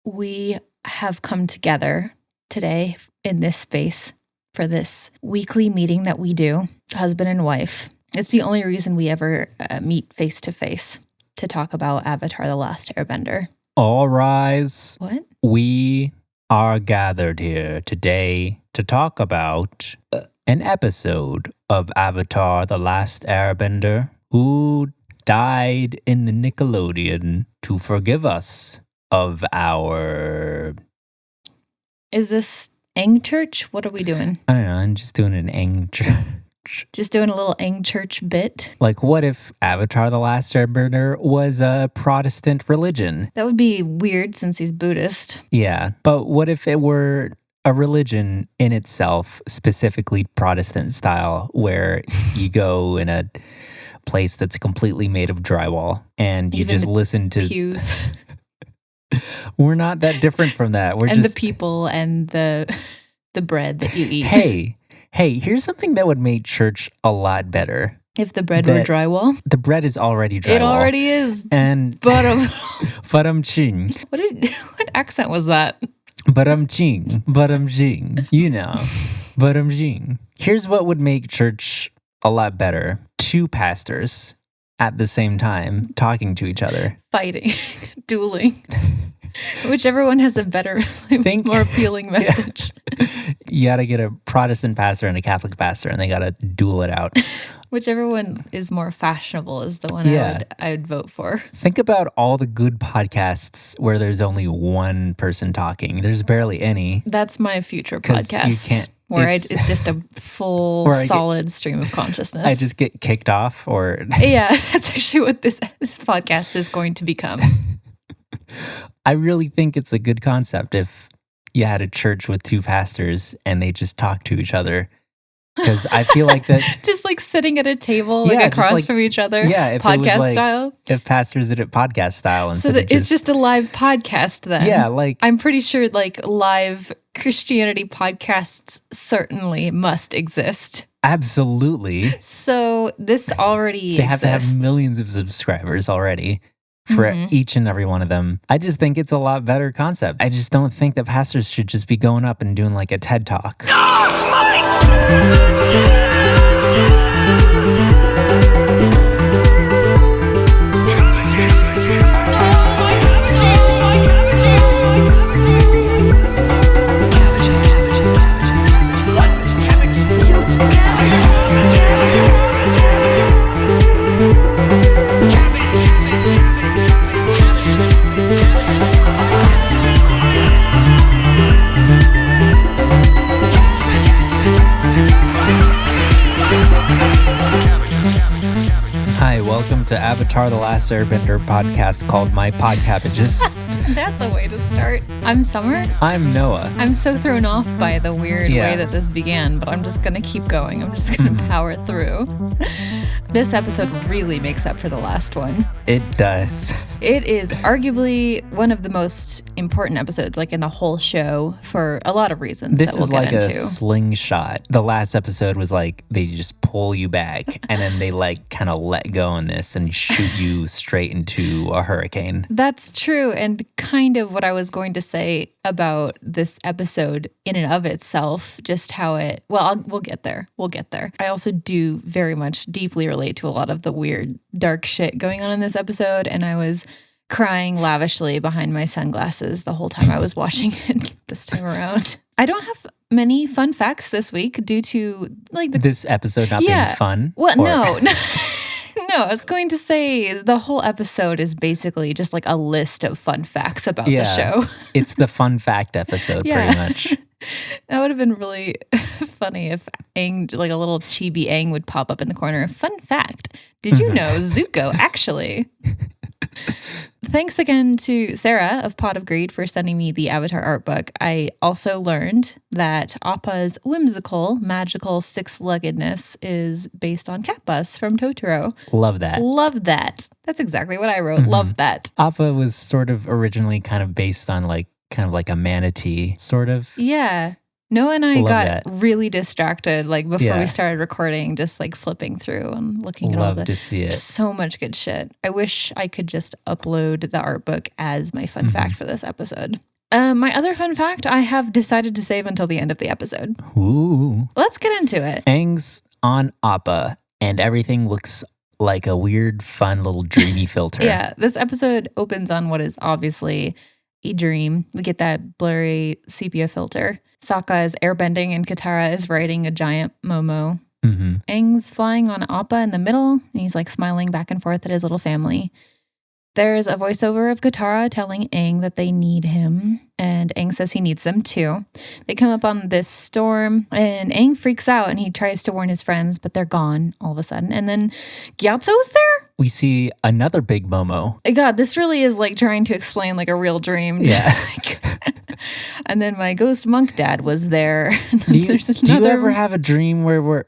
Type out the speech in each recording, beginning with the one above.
we have come together today in this space for this weekly meeting that we do, husband and wife. It's the only reason we ever meet face to face to talk about Avatar: The Last Airbender. All rise. What? We are gathered here today to talk about an episode of Avatar: The Last Airbender who died in the Nickelodeon to forgive us of our... Is this Aang Church? What are we doing? I don't know, I'm just doing an Aang Church. Just doing a little Aang Church bit? Like, what if Avatar: The Last Airbender was a Protestant religion? That would be weird since he's Buddhist. Yeah, but what if it were a religion in itself, specifically Protestant style, where you go in a place that's completely made of drywall and you Even just the listen to pews. We're not that different from that. We're and just the people and the bread that you eat. Hey, here's something that would make church a lot better. If the bread were drywall? The bread is already drywall. It already is. And Ching. What accent was that? Ching. You know. Ching. Here's what would make church a lot better. 2 pastors at the same time talking to each other. Fighting. Dueling. Whichever one has a better, more appealing message. You gotta get a Protestant pastor and a Catholic pastor, and they gotta duel it out. Whichever one is more fashionable is the one I would vote for. Think about all the good podcasts where there's only one person talking. There's barely any. That's my future podcast. It's just a full, solid stream of consciousness. I just get kicked off, or... Yeah, that's actually what this podcast is going to become. I really think it's a good concept if you had a church with 2 pastors and they just talk to each other. Because I feel like that... just like sitting at a table across from each other? Yeah. If podcast style? If pastors did it podcast style. So it's just a live podcast then? Yeah, like... I'm pretty sure live Christianity podcasts certainly must exist. Absolutely. So this already They have to have millions of subscribers already for each and every one of them. I just think it's a lot better concept. I just don't think that pastors should just be going up and doing like a TED Talk. Hi, welcome to Avatar: The Last Airbender podcast called My Podcabbages. That's a way to start. I'm Summer. I'm Noah. I'm so thrown off by the weird way that this began, but I'm just going to keep going. I'm just going to power through. This episode really makes up for the last one. It does. It is arguably one of the most important episodes, in the whole show, for a lot of reasons. This that we'll is get like into. A slingshot. The last episode was like they just pull you back and then they kind of let go in this and shoot you straight into a hurricane. That's true, and kind of what I was going to say about this episode in and of itself, just how it... Well, we'll get there. I also do very much deeply relate to a lot of the weird, dark shit going on in this episode, and I was crying lavishly behind my sunglasses the whole time I was watching it this time around. I don't have many fun facts this week due to this episode not being fun? Well, no. No, I was going to say the whole episode is basically just a list of fun facts about the show. It's the fun fact episode, pretty much. That would have been really funny if Aang, a little chibi Aang would pop up in the corner. Fun fact, did you know Zuko actually... Thanks again to Sarah of Pot of Greed for sending me the Avatar art book. I also learned that Appa's whimsical, magical six-leggedness is based on Catbus from Totoro. Love that. Love that. That's exactly what I wrote. Love that. Appa was sort of originally kind of based on kind of like a manatee, sort of. Yeah. Noah and I got really distracted before we started recording, just flipping through and looking at all the... Love to see it. So much good shit. I wish I could just upload the art book as my fun fact for this episode. My other fun fact, I have decided to save until the end of the episode. Ooh. Let's get into it. Aang's on Appa, and everything looks like a weird, fun little dreamy filter. Yeah, this episode opens on what is obviously a dream. We get that blurry sepia filter. Sokka is airbending and Katara is riding a giant Momo. Mm-hmm. Aang's flying on Appa in the middle, and he's like smiling back and forth at his little family. There's a voiceover of Katara telling Aang that they need him, and Aang says he needs them too. They come up on this storm, and Aang freaks out, and he tries to warn his friends, but they're gone all of a sudden. And then Gyatso's there? We see another big Momo. God, this really is like trying to explain like a real dream. Yeah. And then my ghost monk dad was there. Do you ever have a dream where Appa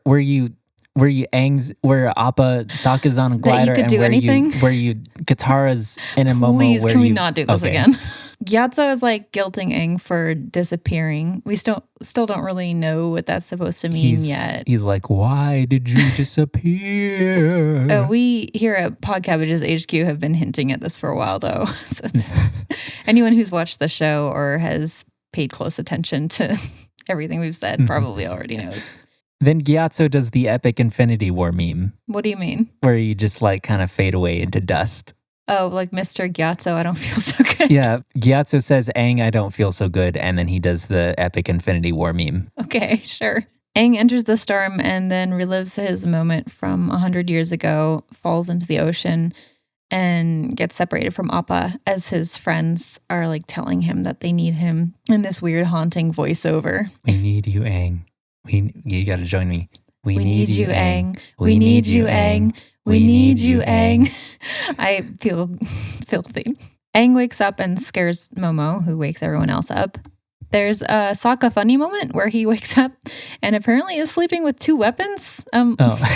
Sokka's on a glider you could and do anything? where Katara's in a Momo? Please, where can we you, not do this okay. again? Gyatso is like guilting Aang for disappearing. We still don't really know what that's supposed to mean yet. He's like, why did you disappear? We here at Podcabbages HQ have been hinting at this for a while, though. So anyone who's watched the show or has paid close attention to everything we've said probably already knows. Then Gyatso does the epic Infinity War meme. What do you mean? Where you just like kind of fade away into dust. Oh, like Mr. Gyatso, I don't feel so good. Yeah, Gyatso says, Aang, I don't feel so good. And then he does the epic Infinity War meme. Okay, sure. Aang enters the storm and then relives his moment from 100 years ago, falls into the ocean, and gets separated from Appa as his friends are like telling him that they need him in this weird haunting voiceover. We need you, Aang. You got to join me. We need you, Aang. We need you, Aang. We need you, Aang. I feel filthy. Aang wakes up and scares Momo, who wakes everyone else up. There's a Sokka funny moment where he wakes up and apparently is sleeping with two weapons,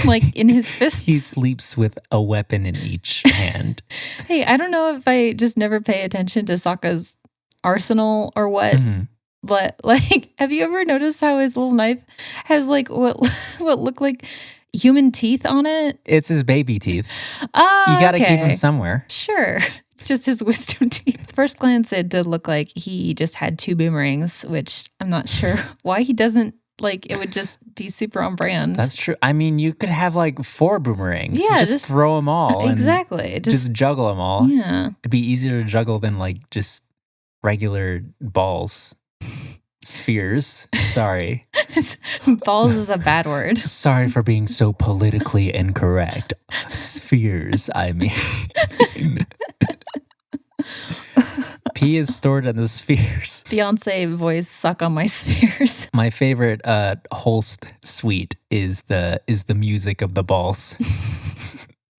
like in his fists. He sleeps with a weapon in each hand. Hey, I don't know if I just never pay attention to Sokka's arsenal or what. But like, have you ever noticed how his little knife has like what look like human teeth on it? It's his baby teeth. You got to keep them somewhere. Sure. It's just his wisdom teeth. First glance, it did look like he just had two boomerangs, which I'm not sure why he doesn't. Like, it would just be super on brand. That's true. I mean, you could have like 4 boomerangs. Yeah, just throw them all. Exactly. Just juggle them all. Yeah. It'd be easier to juggle than like just regular balls. Spheres. Sorry. Balls is a bad word. Sorry for being so politically incorrect. Spheres, I mean. P is stored in the spheres. Beyonce voice, suck on my spheres. My favorite Holst suite is the music of the balls.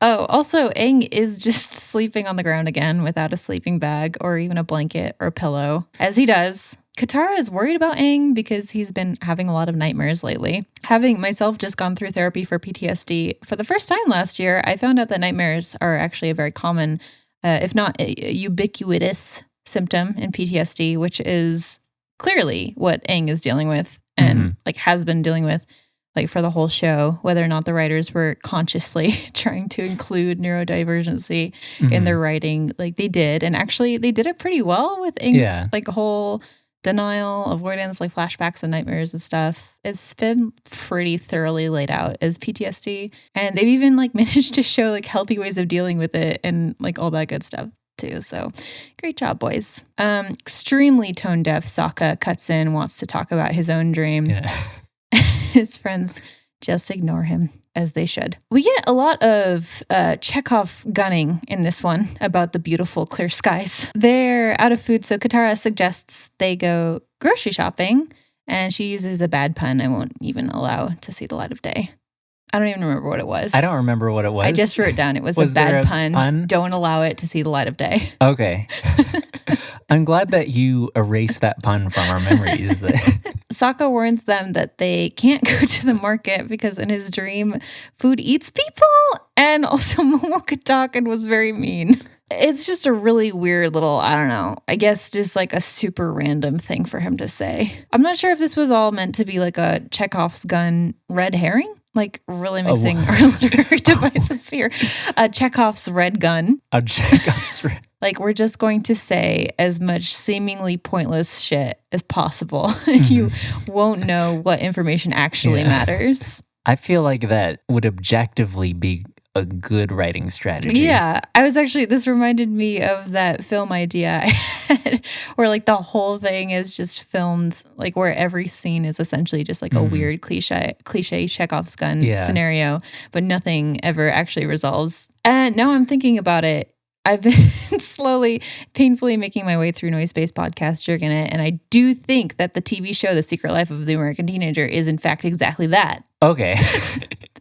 Oh, also, Aang is just sleeping on the ground again without a sleeping bag or even a blanket or pillow, as he does. Katara is worried about Aang because he's been having a lot of nightmares lately. Having myself just gone through therapy for PTSD for the first time last year, I found out that nightmares are actually a very common, if not ubiquitous symptom in PTSD, which is clearly what Aang is dealing with and like has been dealing with like for the whole show, whether or not the writers were consciously trying to include neurodivergency in their writing. Like they did. And actually they did it pretty well with Aang's like whole denial, avoidance, like flashbacks and nightmares and stuff. It's been pretty thoroughly laid out as PTSD. And they've even like managed to show like healthy ways of dealing with it and like all that good stuff too. So great job, boys. Extremely tone deaf Sokka cuts in, wants to talk about his own dream. Yeah. His friends just ignore him, as they should. We get a lot of Chekhov gunning in this one about the beautiful clear skies. They're out of food, so Katara suggests they go grocery shopping, and she uses a bad pun I won't even allow to see the light of day. I don't even remember what it was. I don't remember what it was. I just wrote down it was a bad pun. Don't allow it to see the light of day. Okay. I'm glad that you erased that pun from our memories. Sokka warns them that they can't go to the market because in his dream, food eats people. And also Momo could talk and was very mean. It's just a really weird little, I don't know, I guess just like a super random thing for him to say. I'm not sure if this was all meant to be like a Chekhov's gun red herring. Like really mixing our literary devices here. A Chekhov's red gun. A Chekhov's red. Like, we're just going to say as much seemingly pointless shit as possible. And you won't know what information actually matters. I feel like that would objectively be a good writing strategy. Yeah. This reminded me of that film idea I had where like the whole thing is just filmed, like where every scene is essentially just like a weird cliche Chekhov's gun scenario, but nothing ever actually resolves. And now I'm thinking about it. I've been slowly, painfully making my way through Noise-Based Podcast, Jerking It, and I do think that the TV show The Secret Life of the American Teenager is in fact exactly that. Okay.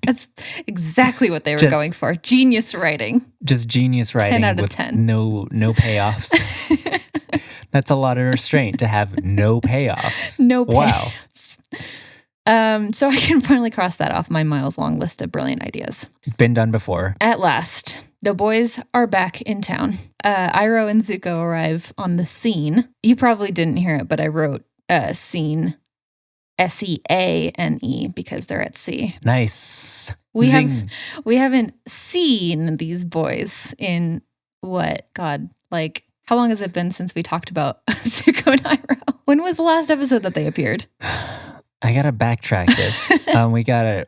That's exactly what they were going for. Genius writing. Just genius writing 10 out of with 10. no payoffs. That's a lot of restraint to have no payoffs. No payoffs. Wow. So I can finally cross that off my miles-long list of brilliant ideas. Been done before. At last. The boys are back in town. Iroh and Zuko arrive on the scene. You probably didn't hear it, but I wrote scene, S-E-A-N-E, because they're at sea. Nice. We haven't seen these boys in what? God, like, how long has it been since we talked about Zuko and Iroh? When was the last episode that they appeared? I gotta backtrack this.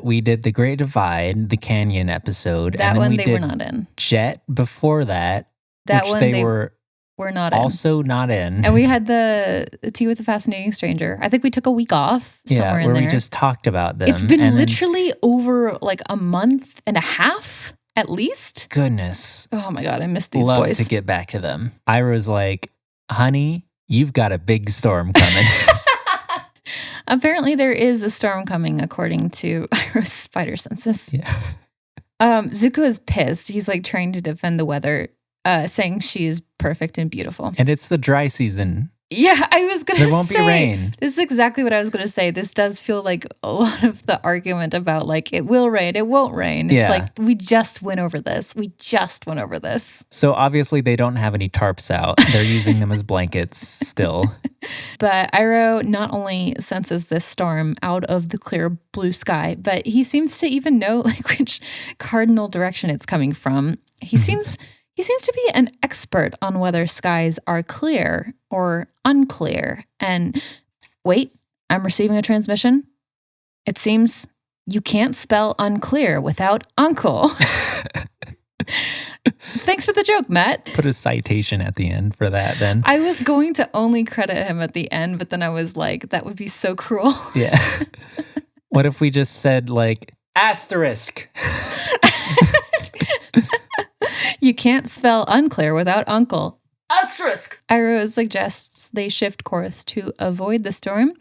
We did the Great Divide, the Canyon episode. That and then one they were not in. Jet before that. That which one they were not also not in. And we had the Tea with a Fascinating Stranger. I think we took a week off somewhere in there. Where we just talked about them. It's been literally over like a month and a half at least. Goodness. Oh my God, I missed these Love boys. to get back to them. Iroh's like, honey, you've got a big storm coming. Apparently there is a storm coming according to Iroh's spider senses. Yeah. Zuko is pissed. He's like trying to defend the weather, saying she is perfect and beautiful. And it's the dry season. Yeah, I was going to say. There won't be rain. This is exactly what I was going to say. This does feel like a lot of the argument about like, it will rain, it won't rain. It's like, we just went over this. So obviously they don't have any tarps out. They're using them as blankets still. But Iroh not only senses this storm out of the clear blue sky, but he seems to even know like which cardinal direction it's coming from. He seems to be an expert on whether skies are clear or unclear. And wait, I'm receiving a transmission. It seems you can't spell unclear without uncle. Thanks for the joke, Matt. Put a citation at the end for that then. I was going to only credit him at the end, but then I was like, that would be so cruel. Yeah. What if we just said like, asterisk? You can't spell unclear without uncle. Asterisk. Iroh suggests they shift course to avoid the storm,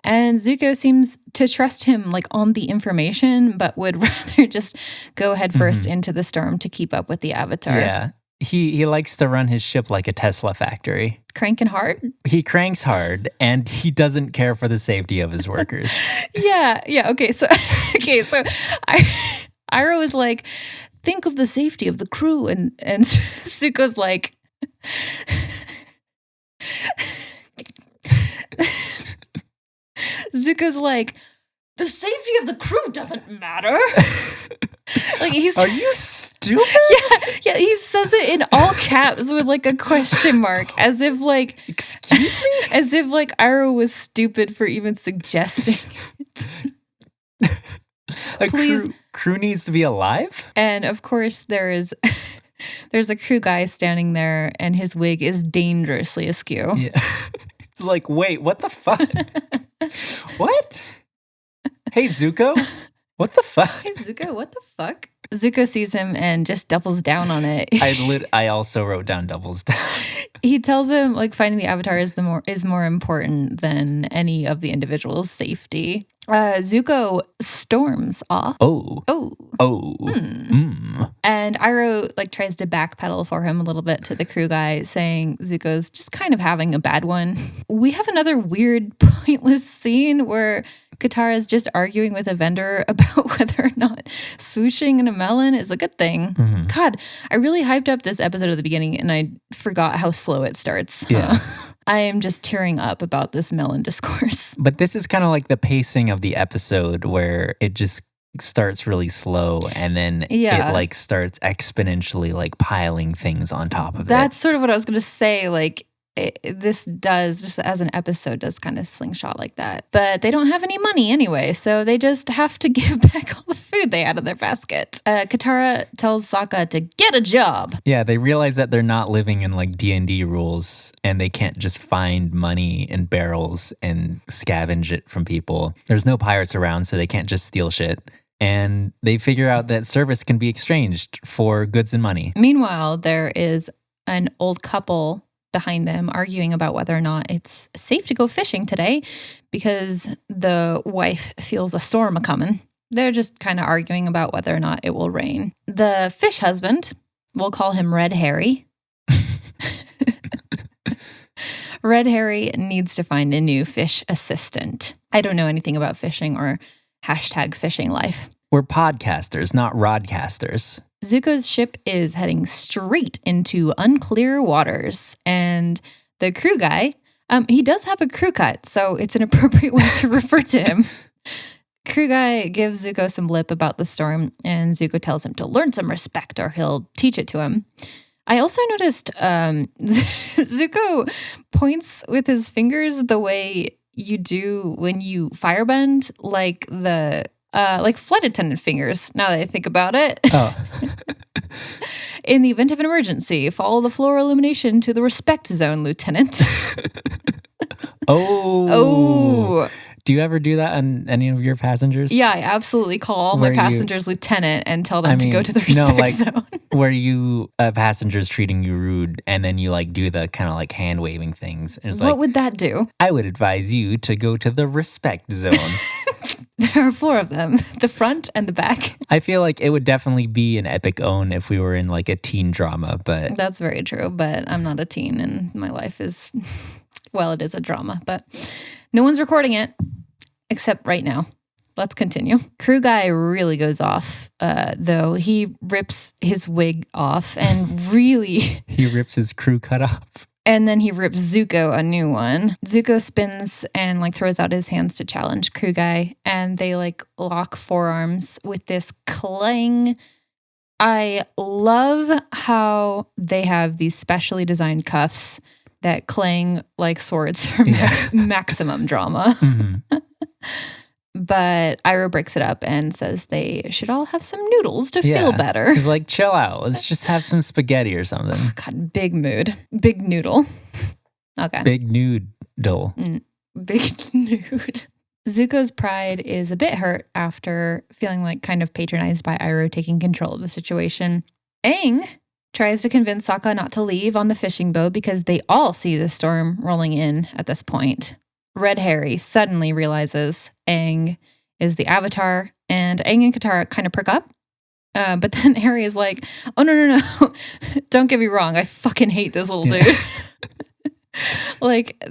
and Zuko seems to trust him like on the information, but would rather just go headfirst into the storm to keep up with the Avatar. Yeah. He likes to run his ship like a Tesla factory. Cranking hard? He cranks hard, and he doesn't care for the safety of his workers. Yeah. Okay. So Iroh is like, think of the safety of the crew, and Zuko's like, the safety of the crew doesn't matter. Like Are you stupid? Yeah, he says it in all caps with like a question mark, as if like, excuse me? As if like Iroh was stupid for even suggesting it. Please. Crew needs to be alive? And of course there's a crew guy standing there and his wig is dangerously askew. Yeah. It's like, wait, what the fuck? What? Hey, Zuko? What the fuck? Hey, Zuko, what the fuck? Zuko sees him and just doubles down on it. I also wrote down doubles down. He tells him like finding the Avatar is more important than any of the individual's safety. Zuko storms off. And Iroh like tries to backpedal for him a little bit to the crew guy, saying Zuko's just kind of having a bad one. We have another weird, pointless scene where Katara is just arguing with a vendor about whether or not swooshing in a melon is a good thing. God, I really hyped up this episode at the beginning and I forgot how slow it starts. Yeah. I am just tearing up about this melon discourse. But this is kind of like the pacing of the episode where it just starts really slow and then Yeah. it like starts exponentially like piling things on top of it. That's sort of what I was going to say. Like, this does, just as an episode, does kind of slingshot like that. But they don't have any money anyway, so they just have to give back all the food they had in their basket. Katara tells Sokka to get a job. Yeah, they realize that they're not living in like D&D rules and they can't just find money in barrels and scavenge it from people. There's no pirates around, so they can't just steal shit. And they figure out that service can be exchanged for goods and money. Meanwhile, there is an old couple behind them arguing about whether or not it's safe to go fishing today because the wife feels a storm a-coming. They're just kind of arguing about whether or not it will rain. The fish husband, we'll call him Red Harry. Red Harry needs to find a new fish assistant. I don't know anything about fishing or #fishing life. We're podcasters, not rodcasters. Zuko's ship is heading straight into unclear waters, and the crew guy, he does have a crew cut, so it's an appropriate way to refer to him. Crew guy gives Zuko some lip about the storm, and Zuko tells him to learn some respect or he'll teach it to him. I also noticed Zuko points with his fingers the way you do when you firebend, like the flight attendant fingers, now that I think about it. Oh. In the event of an emergency, follow the floor illumination to the respect zone, Lieutenant. Oh. Do you ever do that on any of your passengers? Yeah, I absolutely call all my passengers Lieutenant and tell them to go to the respect zone. Where you, a passenger's treating you rude and then you like do the kind of like hand waving things. And it's what would that do? I would advise you to go to the respect zone. There are 4 of them, the front and the back. I feel like it would definitely be an epic own if we were in like a teen drama, but... That's very true, but I'm not a teen and my life is, well, it is a drama, but no one's recording it except right now. Let's continue. Crew guy really goes off, though. He rips his wig off and really... He rips his crew cut off. And then he rips Zuko a new one. Zuko spins and like throws out his hands to challenge crew guy. And they like lock forearms with this clang. I love how they have these specially designed cuffs that clang like swords for maximum drama. Mm-hmm. But Iroh breaks it up and says they should all have some noodles to feel better. He's like, chill out. Let's just have some spaghetti or something. Oh, God, big mood. Big noodle. Okay. Big noodle. Big nude. Zuko's pride is a bit hurt after feeling like kind of patronized by Iroh taking control of the situation. Aang tries to convince Sokka not to leave on the fishing boat because they all see the storm rolling in at this point. Red Harry suddenly realizes Aang is the Avatar, and Aang and Katara kind of prick up. But then Harry is like, oh, no. Don't get me wrong. I fucking hate this little dude. Like,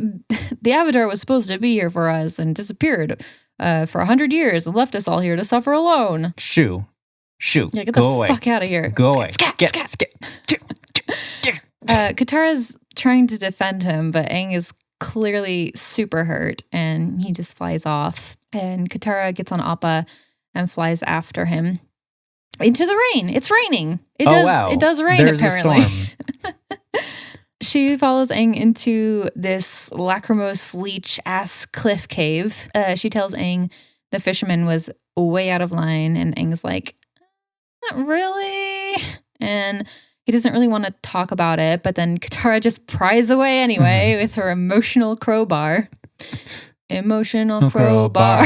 the Avatar was supposed to be here for us and disappeared for 100 years and left us all here to suffer alone. Shoo. Yeah, get Go the away. fuck out of here. Go away. Scat. Get. Katara's trying to defend him, but Aang is clearly super hurt and he just flies off. And Katara gets on Appa and flies after him into the rain. It's raining. It does rain. There's apparently. A storm. She follows Aang into this lachrymose leech ass cliff cave. She tells Aang the fisherman was way out of line, and Aang's like, not really. And he doesn't really want to talk about it, but then Katara just pries away anyway with her emotional crowbar. Emotional crowbar.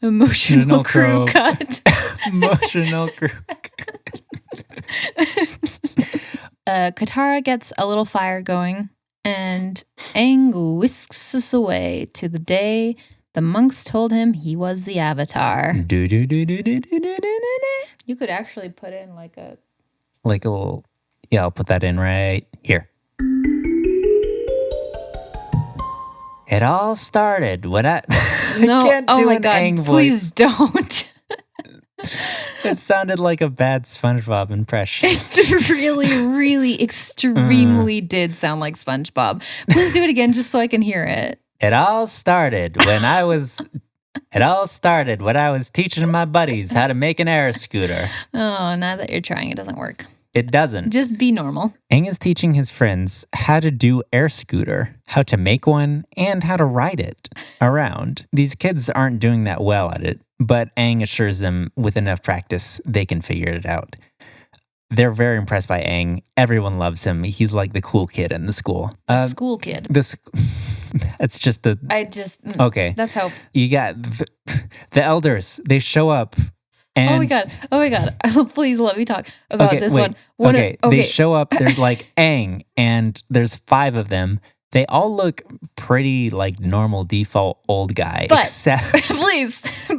Emotional crew cut. Emotional crew Katara gets a little fire going, and Aang whisks us away to the day the monks told him he was the Avatar. You could actually put in like a little, yeah, I'll put that in right here. It all started when I can't do an Aang voice. Please don't. It sounded like a bad SpongeBob impression. It really, really extremely did sound like SpongeBob. Please do it again just so I can hear it. It all started when I was It all started when I was teaching my buddies how to make an air scooter. Oh, now that you're trying, it doesn't work. It doesn't. Just be normal. Aang is teaching his friends how to do air scooter, how to make one, and how to ride it around. These kids aren't doing that well at it, but Aang assures them with enough practice, they can figure it out. They're very impressed by Aang. Everyone loves him. He's like the cool kid in the school. School kid. That's just the... Okay. That's how... You got the elders. They show up. And Oh my God. Please let me talk about this one. They show up. There's like Aang, and there's 5 of them. They all look pretty like normal default old guy. But, except... please.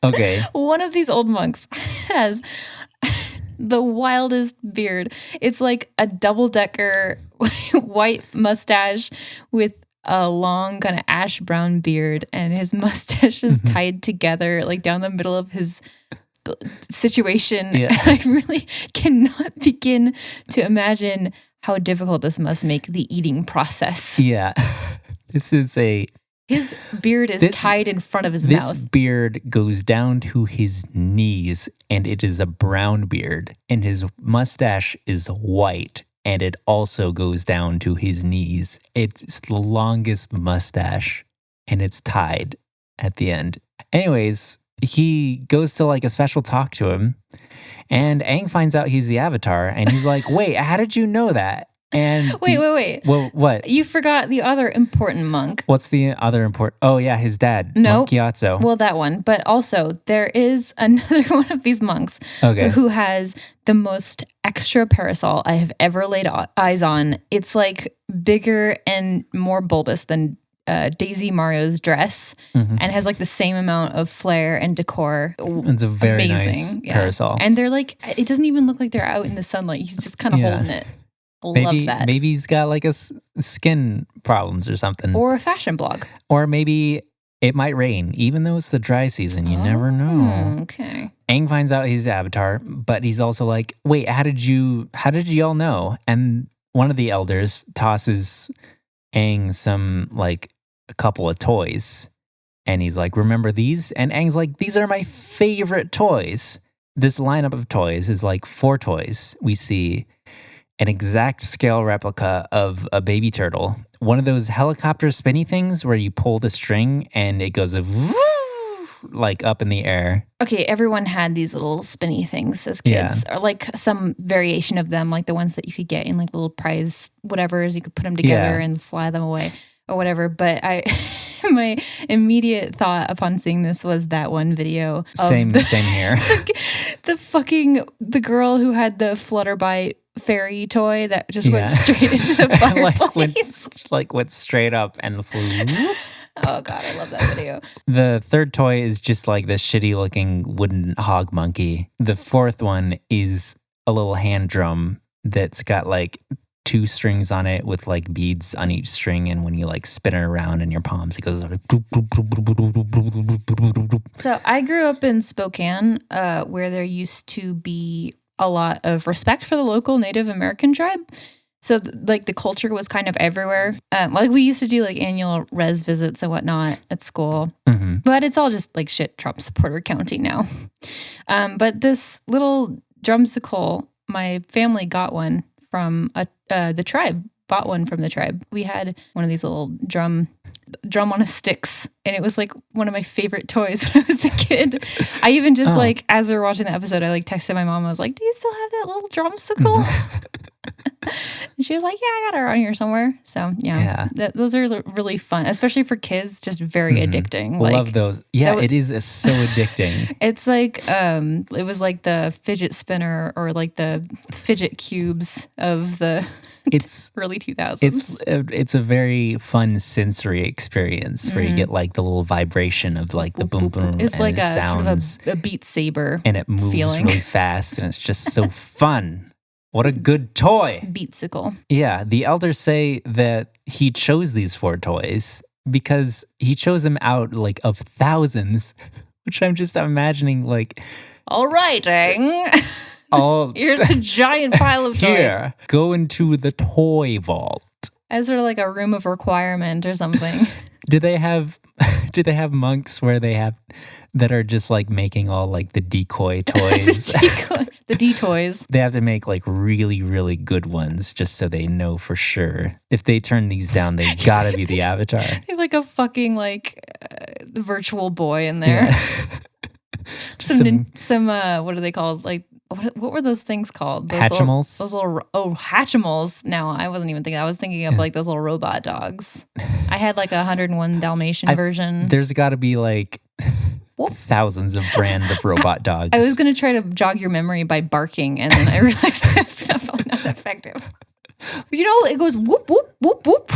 Okay. One of these old monks has the wildest beard. It's like a double-decker white mustache with a long kind of ash brown beard, and his mustache is tied together like down the middle of his situation. Yeah. I really cannot begin to imagine how difficult this must make the eating process. Yeah. His beard is tied in front of his mouth. This beard goes down to his knees, and it is a brown beard, and his mustache is white, and it also goes down to his knees. It's the longest mustache, and it's tied at the end. Anyways, he goes to like a special talk to him, and Aang finds out he's the Avatar, and he's like, wait, how did you know that? And wait. Well, what? You forgot the other important monk. What's the other important? Oh, yeah, his dad. No. Monk Gyatso. Well, that one. But also, there is another one of these monks who has the most extra parasol I have ever laid eyes on. It's like bigger and more bulbous than Daisy Mario's dress, and has like the same amount of flair and decor. It's a very nice parasol. And they're like, it doesn't even look like they're out in the sunlight. He's just kind of holding it. Love that. Maybe he's got like skin problems or something. Or a fashion blog. Or maybe it might rain, even though it's the dry season. You never know. Okay. Aang finds out he's the Avatar, but he's also like, wait, how did you all know? And one of the elders tosses Aang some like a couple of toys. And he's like, remember these? And Aang's like, these are my favorite toys. This lineup of toys is like 4 toys. We see an exact scale replica of a baby turtle. One of those helicopter spinny things where you pull the string and it goes like up in the air. Okay, everyone had these little spinny things as kids, or like some variation of them, like the ones that you could get in like little prize whatevers. You could put them together and fly them away or whatever. But my immediate thought upon seeing this was that one video. Same here. The girl who had the Flutterby fairy toy that just went straight into the fireplace. went straight up and flew. Oh God, I love that video. The third toy is just like this shitty looking wooden hog monkey. The 4th one is a little hand drum that's got like 2 strings on it with like beads on each string, and when you like spin it around in your palms, it goes like. So I grew up in Spokane, where there used to be a lot of respect for the local Native American tribe. So like the culture was kind of everywhere. Like we used to do like annual res visits and whatnot at school, but it's all just like shit Trump supporter county now. But this little drumsicle, my family got one from the tribe, bought one from the tribe. We had one of these little drum on a sticks, and it was like one of my favorite toys when I was a kid. I even just like, as we were watching the episode, I like texted my mom. I was like, do you still have that little drumsicle? And she was like, yeah, I got it around here somewhere. So those are really fun, especially for kids, just very addicting. Love those. Yeah, it is so addicting. It's like, it was like the fidget spinner or like the fidget cubes of the early 2000s. It's a very fun sensory experience where you get like the little vibration of like the boom boom. It's and like the sounds, sort of a Beat Saber, and it moves really fast, and it's just so fun. What a good toy. Beatsicle. Yeah, the elders say that he chose these 4 toys because he chose them out like of thousands, which I'm just imagining like, all right, Aang. Here's a giant pile of toys. Here, go into the toy vault. As sort of like a room of requirement or something. Do they have Do they have monks where they have that are just like making all like the decoy toys? The D-toys. They have to make like really, really good ones just so they know for sure. If they turn these down, they gotta be the avatar. They have like a fucking like virtual boy in there. Yeah. some what are they called? Like what were those things called? Hatchimals? Those little Hatchimals. No, I wasn't even thinking. I was thinking of like those little robot dogs. I had like a 101 Dalmatian version. There's got to be like thousands of brands of robot dogs. I was going to try to jog your memory by barking, and then I realized that it's probably not effective. You know, it goes whoop, whoop, whoop, whoop.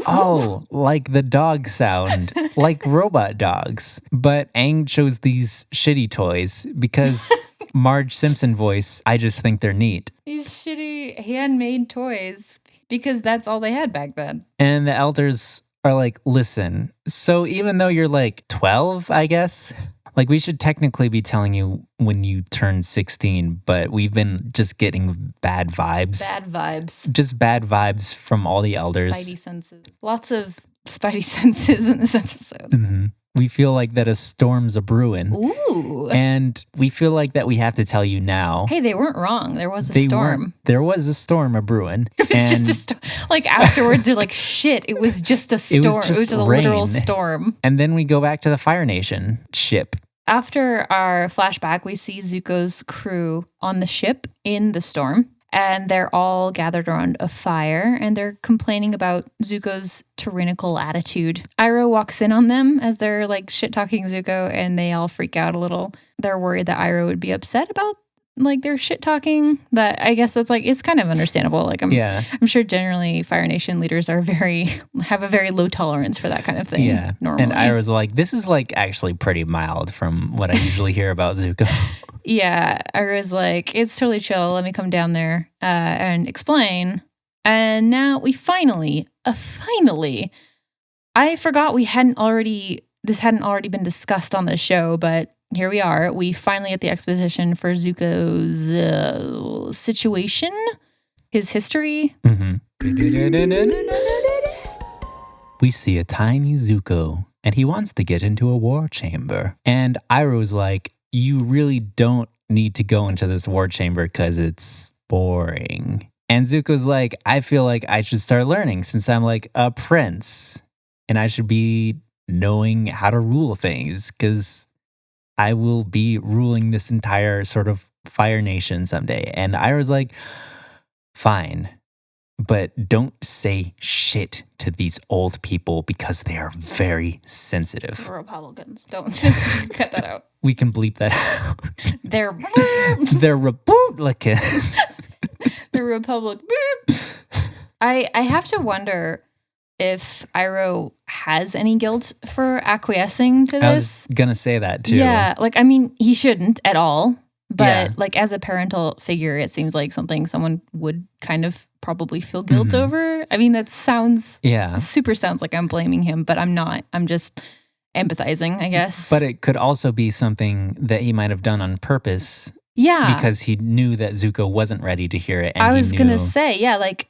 Oh, like the dog sound, like robot dogs. But Aang chose these shitty toys because Marge Simpson voice, I just think they're neat. These shitty handmade toys, because that's all they had back then. And the elders are like, listen, so even though you're like 12, I guess, like we should technically be telling you when you turn 16, but we've been just getting bad vibes. Bad vibes. Just bad vibes from all the elders. Spidey senses. Lots of spidey senses in this episode. Mm-hmm. We feel like that a storm's a brewing. Ooh. And we feel like that we have to tell you now. Hey, they weren't wrong. There was a storm. There was a storm a brewing. It was just a storm. Like afterwards, they're like, shit, it was just a storm. It was just a literal storm. And then we go back to the Fire Nation ship. After our flashback, we see Zuko's crew on the ship in the storm. And they're all gathered around a fire and they're complaining about Zuko's tyrannical attitude. Iroh walks in on them as they're like shit-talking Zuko and they all freak out a little. They're worried that Iroh would be upset about like their shit-talking. But I guess that's like, it's kind of understandable. Like I'm sure generally Fire Nation leaders are have a very low tolerance for that kind of thing. Yeah. Normally. And Iroh's like, this is like actually pretty mild from what I usually hear about Zuko. Yeah, Iroh's like, it's totally chill. Let me come down there and explain. And now we finally, I forgot this hadn't already been discussed on the show, but here we are. We finally get the exposition for Zuko's situation, his history. Mm-hmm. We see a tiny Zuko, and he wants to get into a war chamber. And Iroh's like, you really don't need to go into this war chamber because it's boring. And Zuko's like, I feel like I should start learning since I'm like a prince and I should be knowing how to rule things because I will be ruling this entire sort of Fire Nation someday. And Iroh's like, fine, but don't say shit to these old people because they are very sensitive. Republicans. Don't cut that out. We can bleep that out. They're Republicans. The Republic. I have to wonder if Iroh has any guilt for acquiescing to this. I was going to say that too. Yeah, like, I mean, he shouldn't at all. But like as a parental figure, it seems like something someone would kind of probably feel guilt over. I mean, that sounds like I'm blaming him, but I'm not. I'm just empathizing, I guess. But it could also be something that he might have done on purpose. Yeah. Because he knew that Zuko wasn't ready to hear it. And I was going to say, like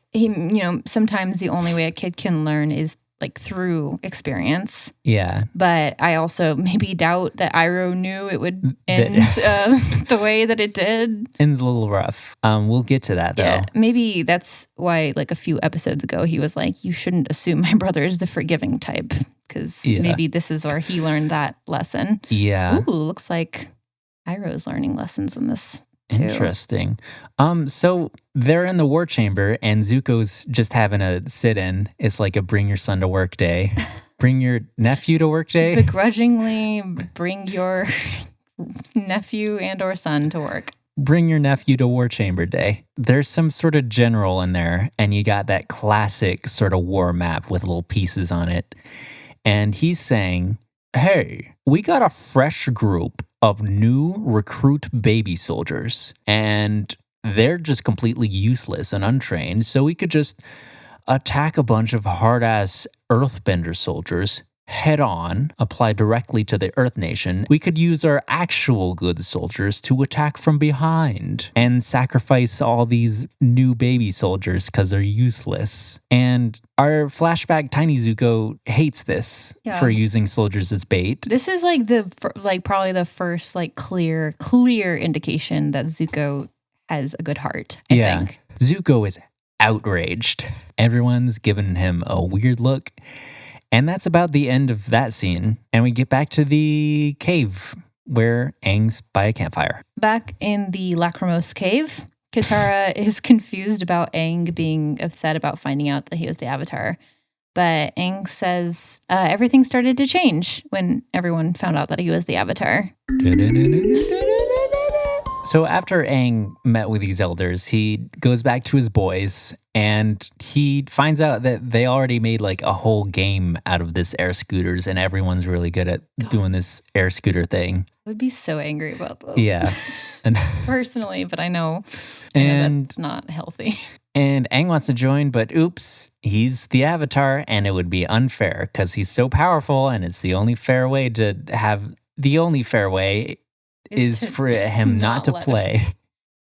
sometimes the only way a kid can learn is like through experience. Yeah. But I also maybe doubt that Iroh knew it would end the way that it did. Ends a little rough. We'll get to that though. Yeah, maybe that's why like a few episodes ago he was like, you shouldn't assume my brother is the forgiving type because maybe this is where he learned that lesson. Yeah. Ooh, looks like Iroh's learning lessons in this too. Interesting. So they're in the war chamber and Zuko's just having a sit-in. It's like a bring your son to work day. Bring your nephew to work day. Begrudgingly bring your nephew and or son to work. Bring your nephew to war chamber day. There's some sort of general in there and you got that classic sort of war map with little pieces on it. And he's saying, hey, we got a fresh group of new recruit baby soldiers, and they're just completely useless and untrained, so we could just attack a bunch of hard-ass earthbender soldiers head on, apply directly to the Earth Nation, we could use our actual good soldiers to attack from behind and sacrifice all these new baby soldiers because they're useless. And our flashback Tiny Zuko hates this for using soldiers as bait. This is like probably the first like clear indication that Zuko has a good heart, I think. Zuko is outraged. Everyone's giving him a weird look. And that's about the end of that scene. And we get back to the cave where Aang's by a campfire. Back in the Lachrymose cave, Katara is confused about Aang being upset about finding out that he was the Avatar. But Aang says everything started to change when everyone found out that he was the Avatar. So after Aang met with these elders, he goes back to his boys and he finds out that they already made like a whole game out of this air scooters and everyone's really good at doing this air scooter thing. I would be so angry about this. Yeah. And personally, but I know that's not healthy. And Aang wants to join, but oops, he's the Avatar and it would be unfair because he's so powerful and it's the only fair way to have the only fair way is for him not to play.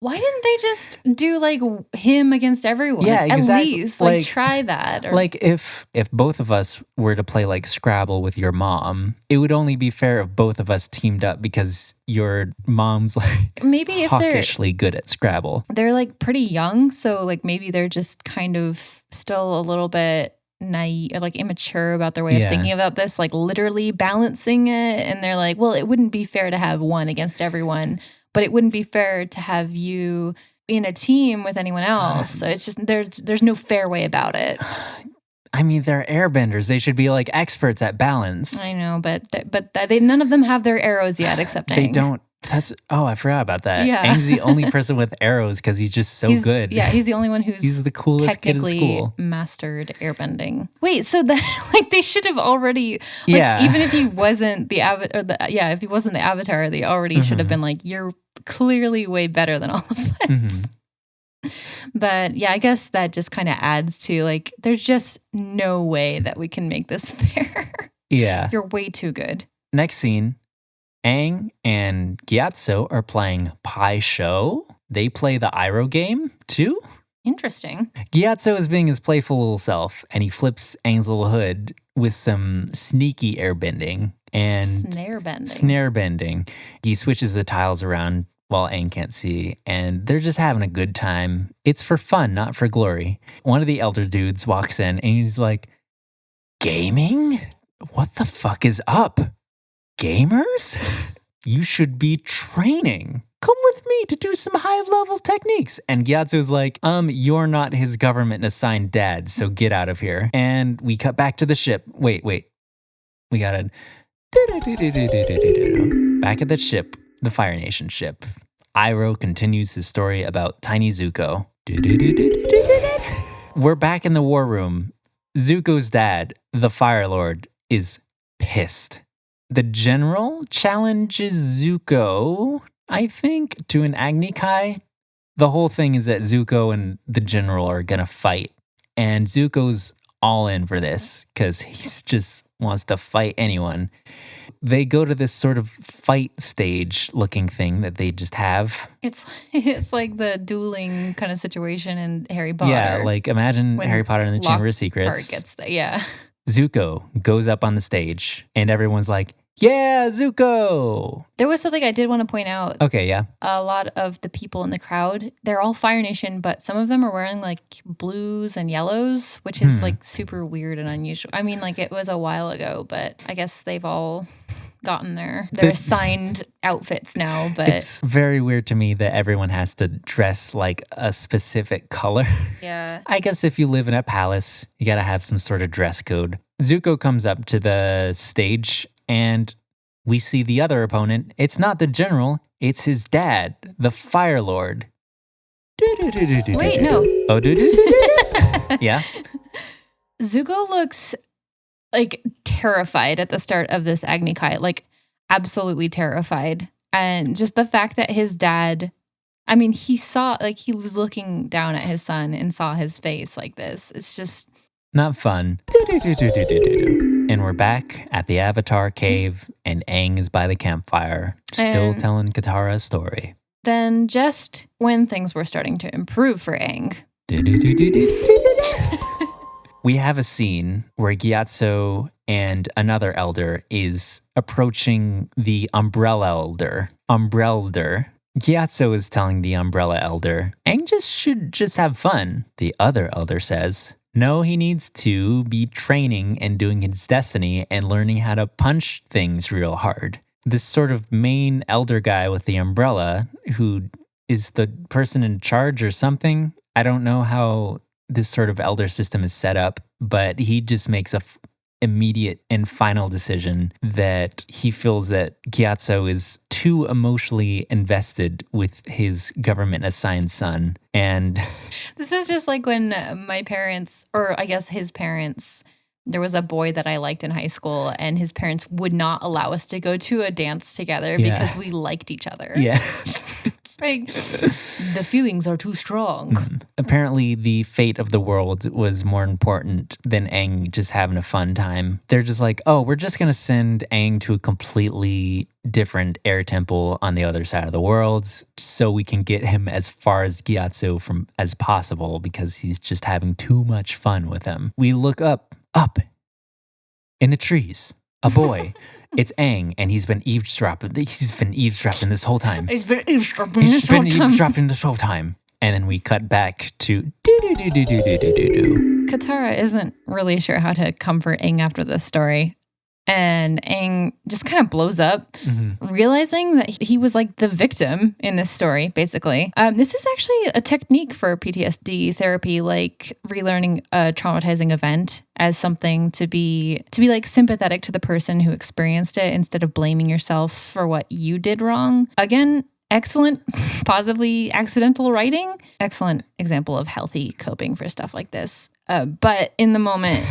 Why didn't they just do like him against everyone? Yeah, exactly. At least like try that. Or... Like if both of us were to play like Scrabble with your mom, it would only be fair if both of us teamed up because your mom's like maybe if hawkishly good at Scrabble. They're like pretty young, so like maybe they're just kind of still a little bit naive, like immature about their way of thinking about this, like literally balancing it. And they're like, well, it wouldn't be fair to have one against everyone, but it wouldn't be fair to have you in a team with anyone else. So it's just there's no fair way about it. I mean, they're airbenders. They should be like experts at balance. I know, but they none of them have their arrows yet, except Aang. They don't. I forgot about that. Yeah. Aang's the only person with arrows because he's just so good. Yeah, he's the only one he's the coolest kid at school. Mastered airbending. Wait, so that like they should have already even if he wasn't the if he wasn't the Avatar, they already should have been like, you're clearly way better than all of us. Mm-hmm. But yeah, I guess that just kind of adds to like, there's just no way that we can make this fair. Yeah. You're way too good. Next scene. Aang and Gyatso are playing Pai Sho. They play the Iroh game, too. Interesting. Gyatso is being his playful little self, and he flips Aang's little hood with some sneaky airbending and snare bending. He switches the tiles around while Aang can't see, and they're just having a good time. It's for fun, not for glory. One of the elder dudes walks in, and he's like, "Gaming? What the fuck is up? Gamers? You should be training. Come with me to do some high-level techniques." And Gyatso's like, you're not his government-assigned dad, so get out of here. And we cut back to the ship. Wait. We got it. Back at the ship, the Fire Nation ship. Iroh continues his story about Tiny Zuko. We're back in the war room. Zuko's dad, the Fire Lord, is pissed. The general challenges Zuko, I think, to an Agni Kai. The whole thing is that Zuko and the general are going to fight. And Zuko's all in for this because he just wants to fight anyone. They go to this sort of fight stage looking thing that they just have. It's like the dueling kind of situation in Harry Potter. Yeah, like imagine Harry Potter and the Chamber of Secrets. Gets there, yeah. Zuko goes up on the stage and everyone's like, "Yeah, Zuko!" There was something I did want to point out. Okay, yeah. A lot of the people in the crowd, they're all Fire Nation, but some of them are wearing like blues and yellows, which is like super weird and unusual. I mean, like it was a while ago, but I guess they've all gotten their assigned outfits now. But it's very weird to me that everyone has to dress like a specific color. Yeah. I guess if you live in a palace, you got to have some sort of dress code. Zuko comes up to the stage and we see the other opponent. It's not the general, it's his dad, the Fire Lord. Wait, no. Oh, yeah? Zuko looks like terrified at the start of this Agni Kai, like absolutely terrified. And just the fact that his dad, I mean, he was looking down at his son and saw his face like this. It's just not fun. And we're back at the Avatar cave, and Aang is by the campfire, still And- telling Katara a story. Then just when things were starting to improve for Aang, We have a scene where Gyatso and another elder is approaching the Umbrella Elder. Gyatso is telling the Umbrella Elder, Aang should just have fun. The other elder says, no, he needs to be training and doing his destiny and learning how to punch things real hard. This sort of main elder guy with the umbrella, who is the person in charge or something. I don't know how this sort of elder system is set up, but he just makes a immediate and final decision that he feels that Gyatso is too emotionally invested with his government assigned son. And this is just like when my parents, or I guess his parents, there was a boy that I liked in high school, and his parents would not allow us to go to a dance together because we liked each other. Yeah. Just like, the feelings are too strong. Apparently, the fate of the world was more important than Aang just having a fun time. They're just like, oh, we're just going to send Aang to a completely different air temple on the other side of the world so we can get him as far as Gyatso as possible because he's just having too much fun with him. We look up in the trees. A boy. It's Aang, and he's been eavesdropping. He's been eavesdropping this whole time. He's been eavesdropping this whole time. And then we cut back to Katara isn't really sure how to comfort Aang after this story. And Aang just kind of blows up, realizing that he was like the victim in this story, basically. This is actually a technique for PTSD therapy, like relearning a traumatizing event as something to be like sympathetic to the person who experienced it instead of blaming yourself for what you did wrong. Again, excellent, possibly accidental writing. Excellent example of healthy coping for stuff like this. But in the moment,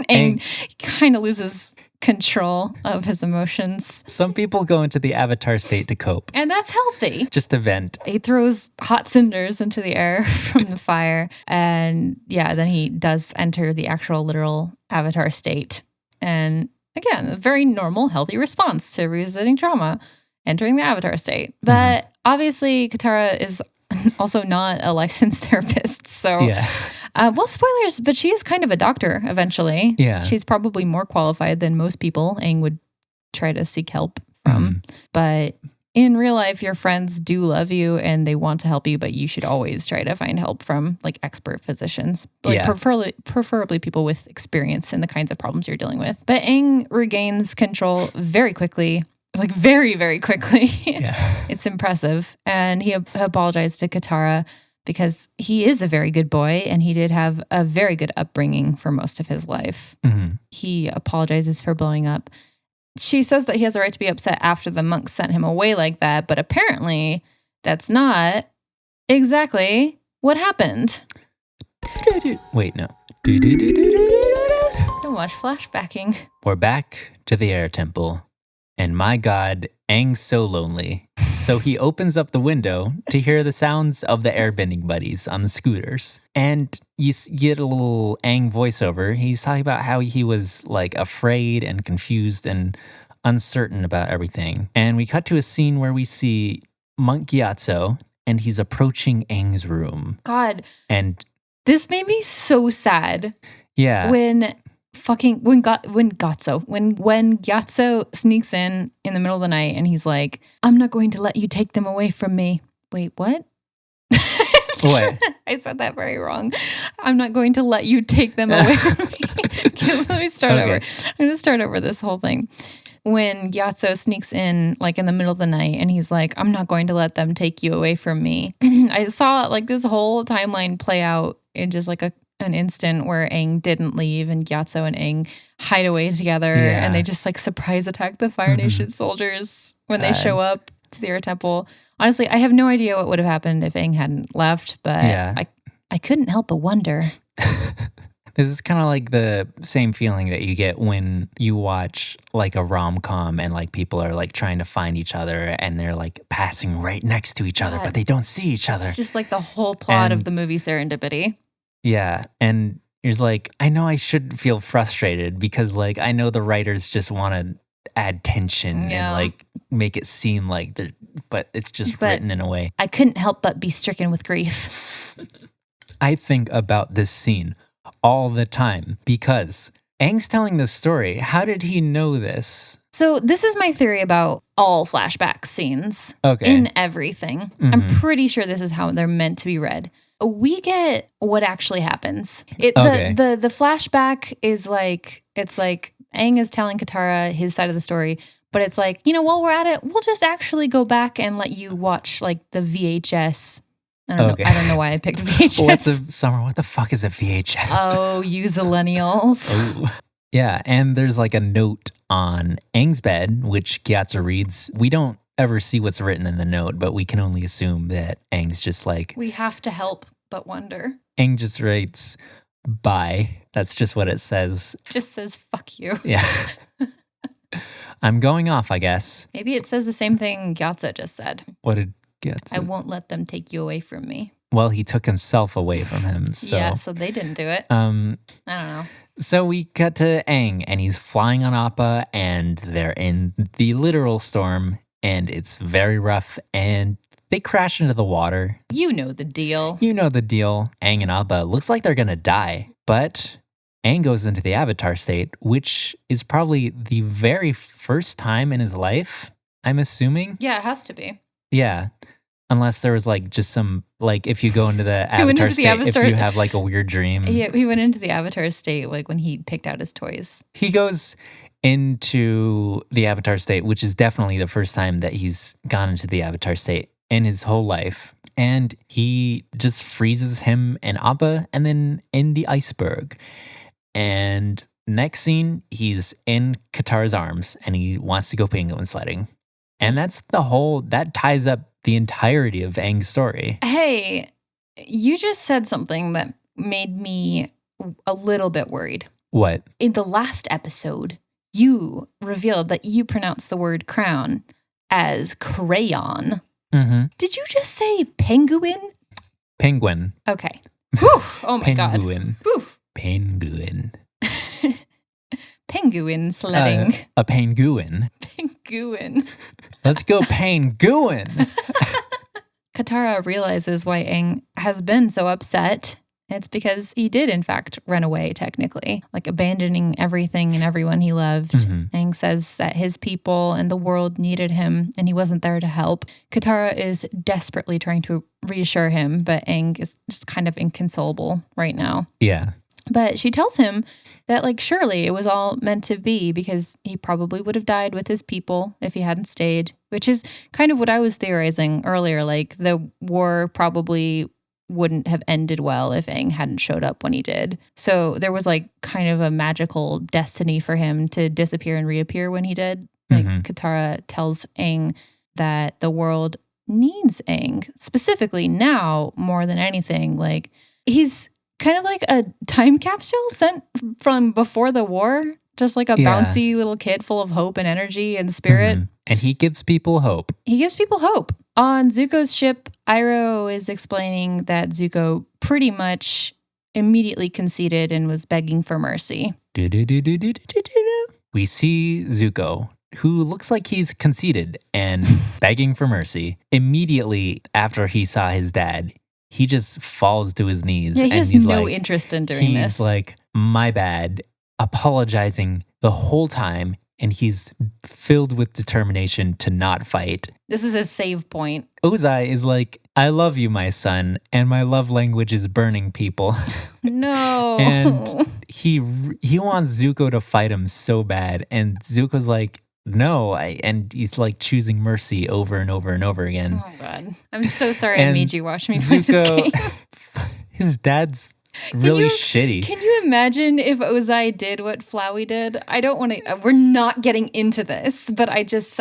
Aang kind of loses control of his emotions. Some people go into the avatar state to cope. And that's healthy. Just to vent. He throws hot cinders into the air from the fire. And yeah, then he does enter the actual literal avatar state. And again, a very normal, healthy response to revisiting trauma, entering the avatar state. But obviously, Katara is also not a licensed therapist. So, well, spoilers, but she is kind of a doctor eventually. Yeah. She's probably more qualified than most people Aang would try to seek help from. But in real life, your friends do love you and they want to help you, but you should always try to find help from like expert physicians. Like preferably people with experience in the kinds of problems you're dealing with. But Aang regains control very quickly. Like very, very quickly. It's impressive. And he apologized to Katara because he is a very good boy and he did have a very good upbringing for most of his life. He apologizes for blowing up. She says that he has a right to be upset after the monks sent him away like that, but apparently that's not exactly what happened. Wait, no. Don't watch flashbacking. We're back to the air temple. And my God, Aang's so lonely. So he opens up the window to hear the sounds of the airbending buddies on the scooters. And you get a little Aang voiceover. He's talking about how he was like afraid and confused and uncertain about everything. And we cut to a scene where we see Monk Gyatso and he's approaching Aang's room. God. And this made me so sad. Yeah. When Gyatso sneaks in the middle of the night and he's like, I'm not going to let you take them away from me. Wait, what? What? I said that very wrong. I'm not going to let you take them away from me. Okay, let me start over. I'm going to start over this whole thing. When Gyatso sneaks in like in the middle of the night and he's like, I'm not going to let them take you away from me. I saw like this whole timeline play out in just like an instant where Aang didn't leave and Gyatso and Aang hide away together and they just like surprise attack the Fire Nation soldiers when they show up to the Air Temple. Honestly, I have no idea what would have happened if Aang hadn't left, but I couldn't help but wonder. This is kind of like the same feeling that you get when you watch like a rom-com and like people are like trying to find each other and they're like passing right next to each other, but they don't see each other. It's just like the whole plot of the movie Serendipity. Yeah. And He's like, I know I should feel frustrated because like I know the writers just want to add tension and like make it seem like they're, but it's just written in a way. I couldn't help but be stricken with grief. I think about this scene all the time because Aang's telling this story. How did he know this? So this is my theory about all flashback scenes in everything. I'm pretty sure this is how they're meant to be read. We get what actually happens. The flashback is like, it's like Aang is telling Katara his side of the story, but it's like, while we're at it, we'll just actually go back and let you watch like the VHS. I don't know. I don't know why I picked VHS. Summer, what the fuck is a VHS? Oh, you zillennials. Oh. Yeah, and there's like a note on Aang's bed, which Gyatso reads. We don't ever see what's written in the note, but we can only assume that Aang's just like... We have to help but wonder. Aang just writes, bye. That's just what it says. Just says, fuck you. Yeah. I'm going off, I guess. Maybe it says the same thing Gyatso just said. What did Gyatso? I won't let them take you away from me. Well, he took himself away from him, so... Yeah, so they didn't do it. I don't know. So we cut to Aang, and he's flying on Appa, and they're in the literal storm, and it's very rough, and they crash into the water. You know the deal. You know the deal. Aang and Appa looks like they're gonna die, but Aang goes into the Avatar state, which is probably the very first time in his life, I'm assuming. Yeah, it has to be. Yeah. Unless there was like just some, like if you go into the Avatar state, if you have like a weird dream. Yeah, he went into the Avatar state like when he picked out his toys. He goes into the Avatar state, which is definitely the first time that he's gone into the Avatar state in his whole life. And he just freezes him and Appa and then in the iceberg. And next scene, he's in Katara's arms and he wants to go penguin sledding. And that's that ties up the entirety of Aang's story. Hey, you just said something that made me a little bit worried. What? In the last episode, you revealed that you pronounce the word crown as crayon. Mm-hmm. Did you just say penguin? Penguin. Okay. Whew. Oh my penguin. God. Whew. Penguin. Penguin sledding. A penguin. Penguin. Let's go penguin. Katara realizes why Aang has been so upset. It's because he did, in fact, run away, technically, like abandoning everything and everyone he loved. Mm-hmm. Aang says that his people and the world needed him and he wasn't there to help. Katara is desperately trying to reassure him, but Aang is just kind of inconsolable right now. Yeah. But she tells him that, like, surely it was all meant to be because he probably would have died with his people if he hadn't stayed, which is kind of what I was theorizing earlier. Like, the war probably wouldn't have ended well if Aang hadn't showed up when he did. So there was, like, kind of a magical destiny for him to disappear and reappear when he did. Like, Katara tells Aang that the world needs Aang, specifically now more than anything. Like, he's kind of like a time capsule sent from before the war, just like a bouncy little kid full of hope and energy and spirit. Mm-hmm. And he gives people hope. He gives people hope. On Zuko's ship, Iroh is explaining that Zuko pretty much immediately conceded and was begging for mercy. We see Zuko, who looks like he's conceded and begging for mercy. Immediately after he saw his dad, he just falls to his knees. Yeah, he has he's no interest in doing this. He's like, my bad, apologizing the whole time. And he's filled with determination to not fight. This is his save point. Ozai is like, I love you, my son, and my love language is burning people. No. And he wants Zuko to fight him so bad. And Zuko's like, no, and he's like choosing mercy over and over and over again. Oh, God. I'm so sorry I made you watch me play this game. His dad's really shitty. Can you imagine if Ozai did what Flowey did? I don't want to, we're not getting into this, but I just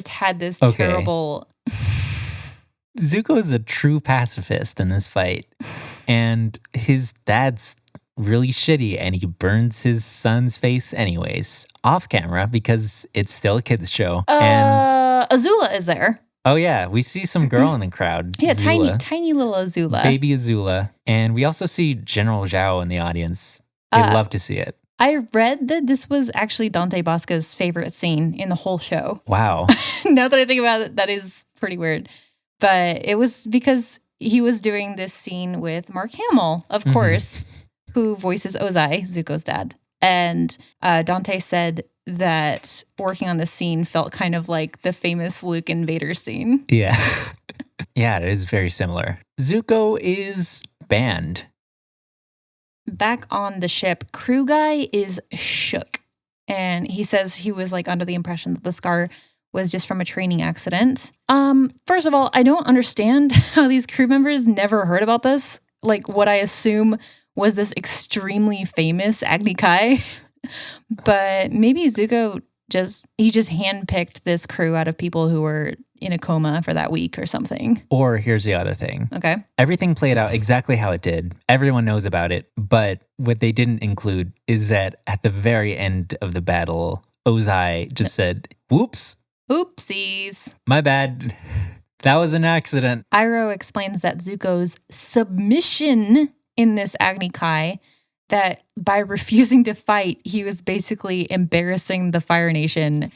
had this terrible. Zuko is a true pacifist in this fight, and his dad's really shitty, and he burns his son's face anyways, off camera, because it's still a kid's show. And Azula is there. Oh, yeah. We see some girl in the crowd. Yeah, Azula. tiny little Azula. Baby Azula. And we also see General Zhao in the audience. They love to see it. I read that this was actually Dante Bosco's favorite scene in the whole show. Wow. Now that I think about it, that is pretty weird. But it was because he was doing this scene with Mark Hamill, of course, who voices Ozai, Zuko's dad. And Dante said that working on this scene felt kind of like the famous Luke and Vader scene. Yeah. Yeah, it is very similar. Zuko is banned. Back on the ship, crew guy is shook. And he says he was like under the impression that the scar was just from a training accident. First of all, I don't understand how these crew members never heard about this. Like what I assume was this extremely famous Agni Kai. But maybe Zuko just handpicked this crew out of people who were in a coma for that week or something. Or here's the other thing. Okay. Everything played out exactly how it did. Everyone knows about it. But what they didn't include is that at the very end of the battle, Ozai just said, whoops. Oopsies. My bad. That was an accident. Iroh explains that Zuko's submission in this Agni Kai, that by refusing to fight, he was basically embarrassing the Fire Nation.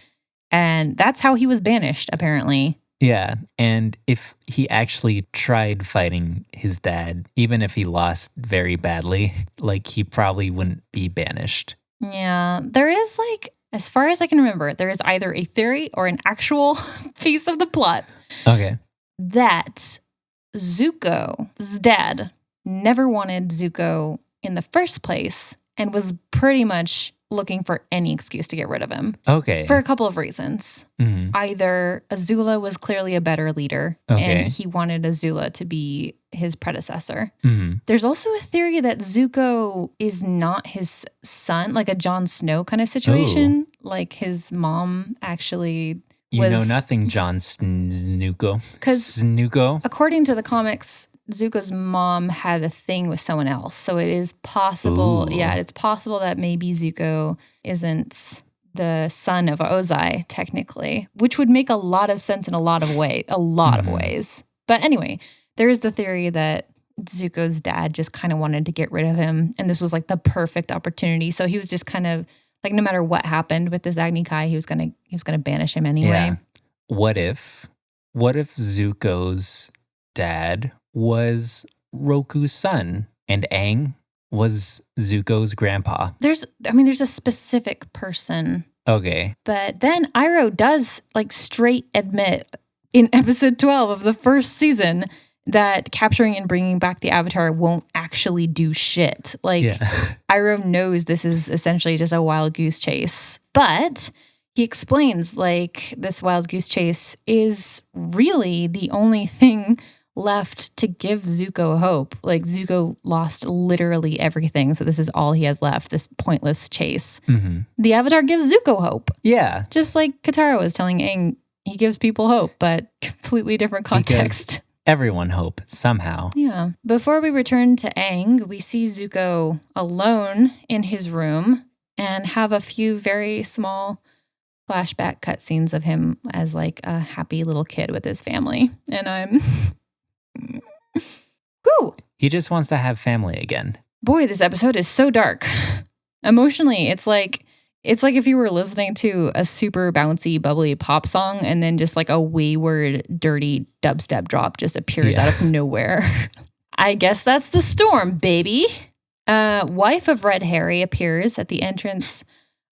And that's how he was banished, apparently. Yeah, and if he actually tried fighting his dad, even if he lost very badly, like he probably wouldn't be banished. Yeah, there is like, as far as I can remember, there is either a theory or an actual piece of the plot. Okay. That Zuko's dad never wanted Zuko in the first place and was pretty much looking for any excuse to get rid of him. Okay. For a couple of reasons. Mm-hmm. Either Azula was clearly a better leader and he wanted Azula to be his predecessor. Mm-hmm. There's also a theory that Zuko is not his son, like a Jon Snow kind of situation. Ooh. Like his mom actually You know nothing, Jon Snuko. Snuko. According to the comics, Zuko's mom had a thing with someone else. So it is possible, it's possible that maybe Zuko isn't the son of Ozai, technically, which would make a lot of sense in a lot of ways. But anyway, there is the theory that Zuko's dad just kind of wanted to get rid of him. And this was like the perfect opportunity. So he was just kind of like, no matter what happened with this Agni Kai, he was gonna banish him anyway. Yeah. What if Zuko's dad was Roku's son and Aang was Zuko's grandpa? There's a specific person. Okay. But then Iroh does like straight admit in episode 12 of the first season that capturing and bringing back the Avatar won't actually do shit. Like, Iroh knows this is essentially just a wild goose chase. But he explains, like, this wild goose chase is really the only thing left to give Zuko hope. Like, Zuko lost literally everything, so this is all he has left, this pointless chase. Mm-hmm. The Avatar gives Zuko hope. Yeah. Just like Katara was telling Aang, he gives people hope, but completely different context. Everyone hope somehow. Yeah. Before we return to Aang, we see Zuko alone in his room and have a few very small flashback cutscenes of him as like a happy little kid with his family. And I'm... Whew. He just wants to have family again. Boy, this episode is so dark. Emotionally, it's like if you were listening to a super bouncy, bubbly pop song and then just like a wayward, dirty dubstep drop just appears out of nowhere. I guess that's the storm, baby. Wife of Red Harry appears at the entrance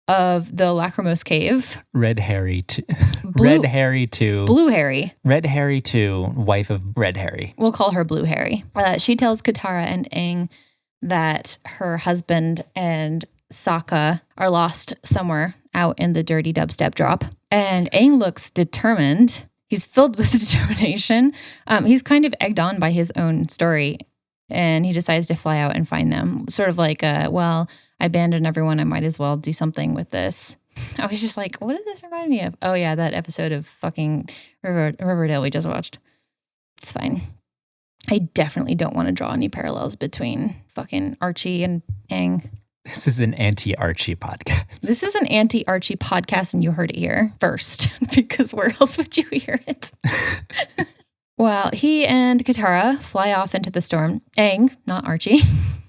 of the Lachrymose Cave. Red Harry 2. Red Harry 2. Blue Harry. Red Harry 2, wife of Red Harry. We'll call her Blue Harry. She tells Katara and Aang that her husband and Sokka are lost somewhere out in the dirty dubstep drop. And Aang looks determined. He's filled with determination. He's kind of egged on by his own story. And he decides to fly out and find them. Sort of like, I abandoned everyone. I might as well do something with this. I was just like, what does this remind me of? Oh, yeah, that episode of fucking Riverdale we just watched. It's fine. I definitely don't want to draw any parallels between fucking Archie and Aang. This is an anti-Archie podcast. This is an anti-Archie podcast, and you heard it here first, because where else would you hear it? Well, he and Katara fly off into the storm. Aang, not Archie.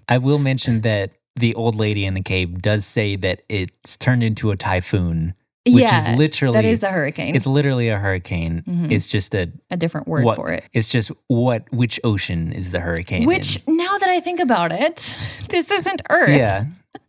I will mention that the old lady in the cave does say that it's turned into a typhoon, which is literally... that is a hurricane. It's literally a hurricane. Mhm. It's just a different word for it. It's just which ocean is the hurricane Which, in? now that I think about it, this isn't Earth. Yeah.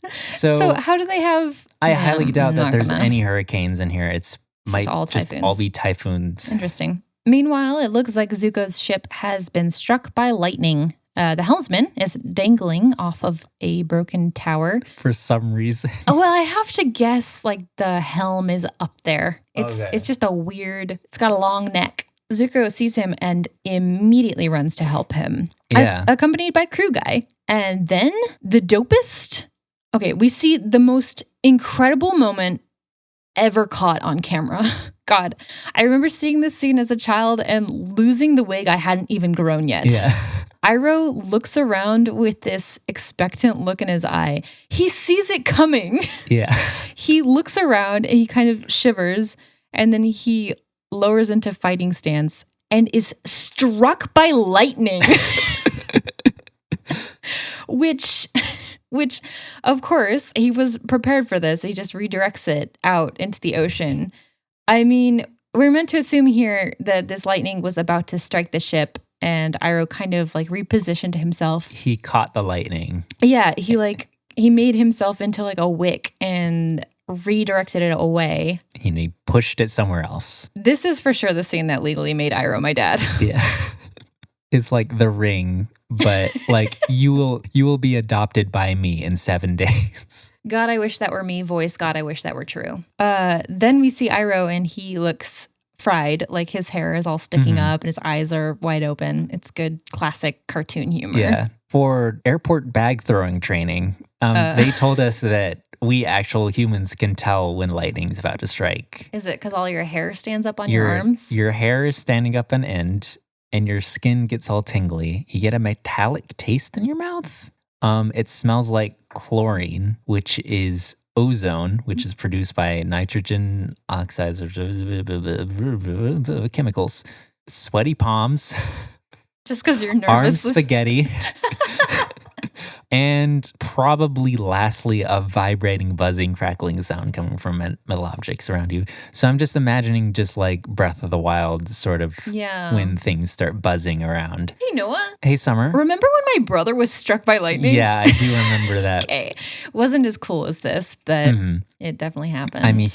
So how do they have... I highly doubt that there's gonna. any hurricanes in here. It's might all just typhoons. all be typhoons. Interesting. Meanwhile, it looks like Zuko's ship has been struck by lightning. The helmsman is dangling off of a broken tower. For some reason. Oh, well, I have to guess like the helm is up there. Okay. It's just a weird, it's got a long neck. Zuko sees him and immediately runs to help him. Yeah. Accompanied by crew guy. And then the dopest. Okay, we see the most incredible moment ever caught on camera. God, I remember seeing this scene as a child and losing the wig I hadn't even grown yet. Yeah. Iroh looks around with this expectant look in his eye. He sees it coming. Yeah. He looks around and he kind of shivers, and then he lowers into fighting stance and is struck by lightning. Which of course he was prepared for this. He just redirects it out into the ocean. I mean, we're meant to assume here that this lightning was about to strike the ship, and Iroh kind of like repositioned himself. He caught the lightning. Yeah, he made himself into like a wick and redirected it away. He pushed it somewhere else. This is for sure the scene that legally made Iroh my dad. Yeah. It's like The Ring, but like you will be adopted by me in 7 days. God, I wish that were me. Voice, God, I wish that were true. Then we see Iroh and he looks fried. Like his hair is all sticking up and his eyes are wide open. It's good classic cartoon humor. Yeah. For airport bag throwing training, they told us that we actual humans can tell when lightning's about to strike. Is it because all your hair stands up on your arms? Your hair is standing up on end, and your skin gets all tingly. You get a metallic taste in your mouth. It smells like chlorine, which is ozone, which is produced by nitrogen oxides or chemicals. Sweaty palms. Just because you're nervous. Arm spaghetti. And probably lastly, a vibrating, buzzing, crackling sound coming from metal objects around you. So I'm just imagining just like Breath of the Wild sort of when things start buzzing around. Hey, Noah. Hey, Summer. Remember when my brother was struck by lightning? Yeah, I do remember that. Okay. Wasn't as cool as this, but it definitely happened. I mean,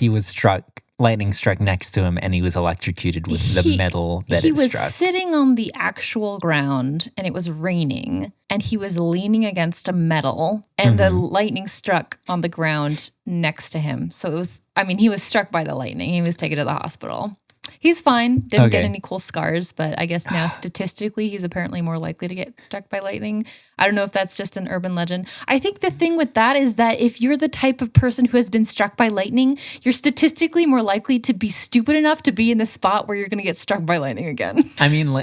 lightning struck next to him and he was electrocuted with the metal that it struck. He was sitting on the actual ground and it was raining and he was leaning against a metal and the lightning struck on the ground next to him. So he was struck by the lightning. He was taken to the hospital. He's fine. Didn't get any cool scars, but I guess now statistically he's apparently more likely to get struck by lightning. I don't know if that's just an urban legend. I think the thing with that is that if you're the type of person who has been struck by lightning, you're statistically more likely to be stupid enough to be in the spot where you're going to get struck by lightning again. I mean,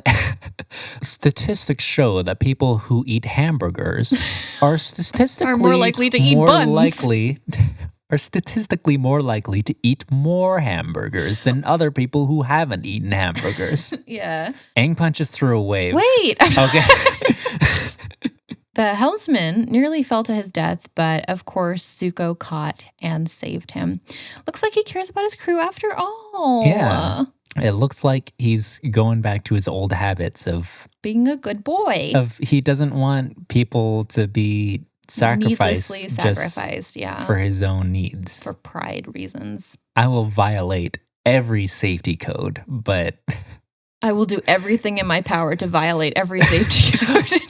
statistics show that people who eat hamburgers are statistically more likely to eat buns. Are statistically more likely to eat more hamburgers than other people who haven't eaten hamburgers. Yeah. Aang punches through a wave. Wait. Okay. The helmsman nearly fell to his death, but of course Zuko caught and saved him. Looks like he cares about his crew after all. Yeah. It looks like he's going back to his old habits of being a good boy. He doesn't want people to be needlessly sacrificed, for his own needs. For pride reasons. I will violate every safety code, but I will do everything in my power to violate every safety code.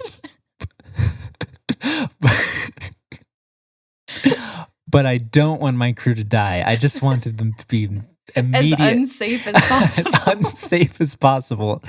But I don't want my crew to die. I just wanted them to be immediate. As unsafe as possible. As unsafe as possible.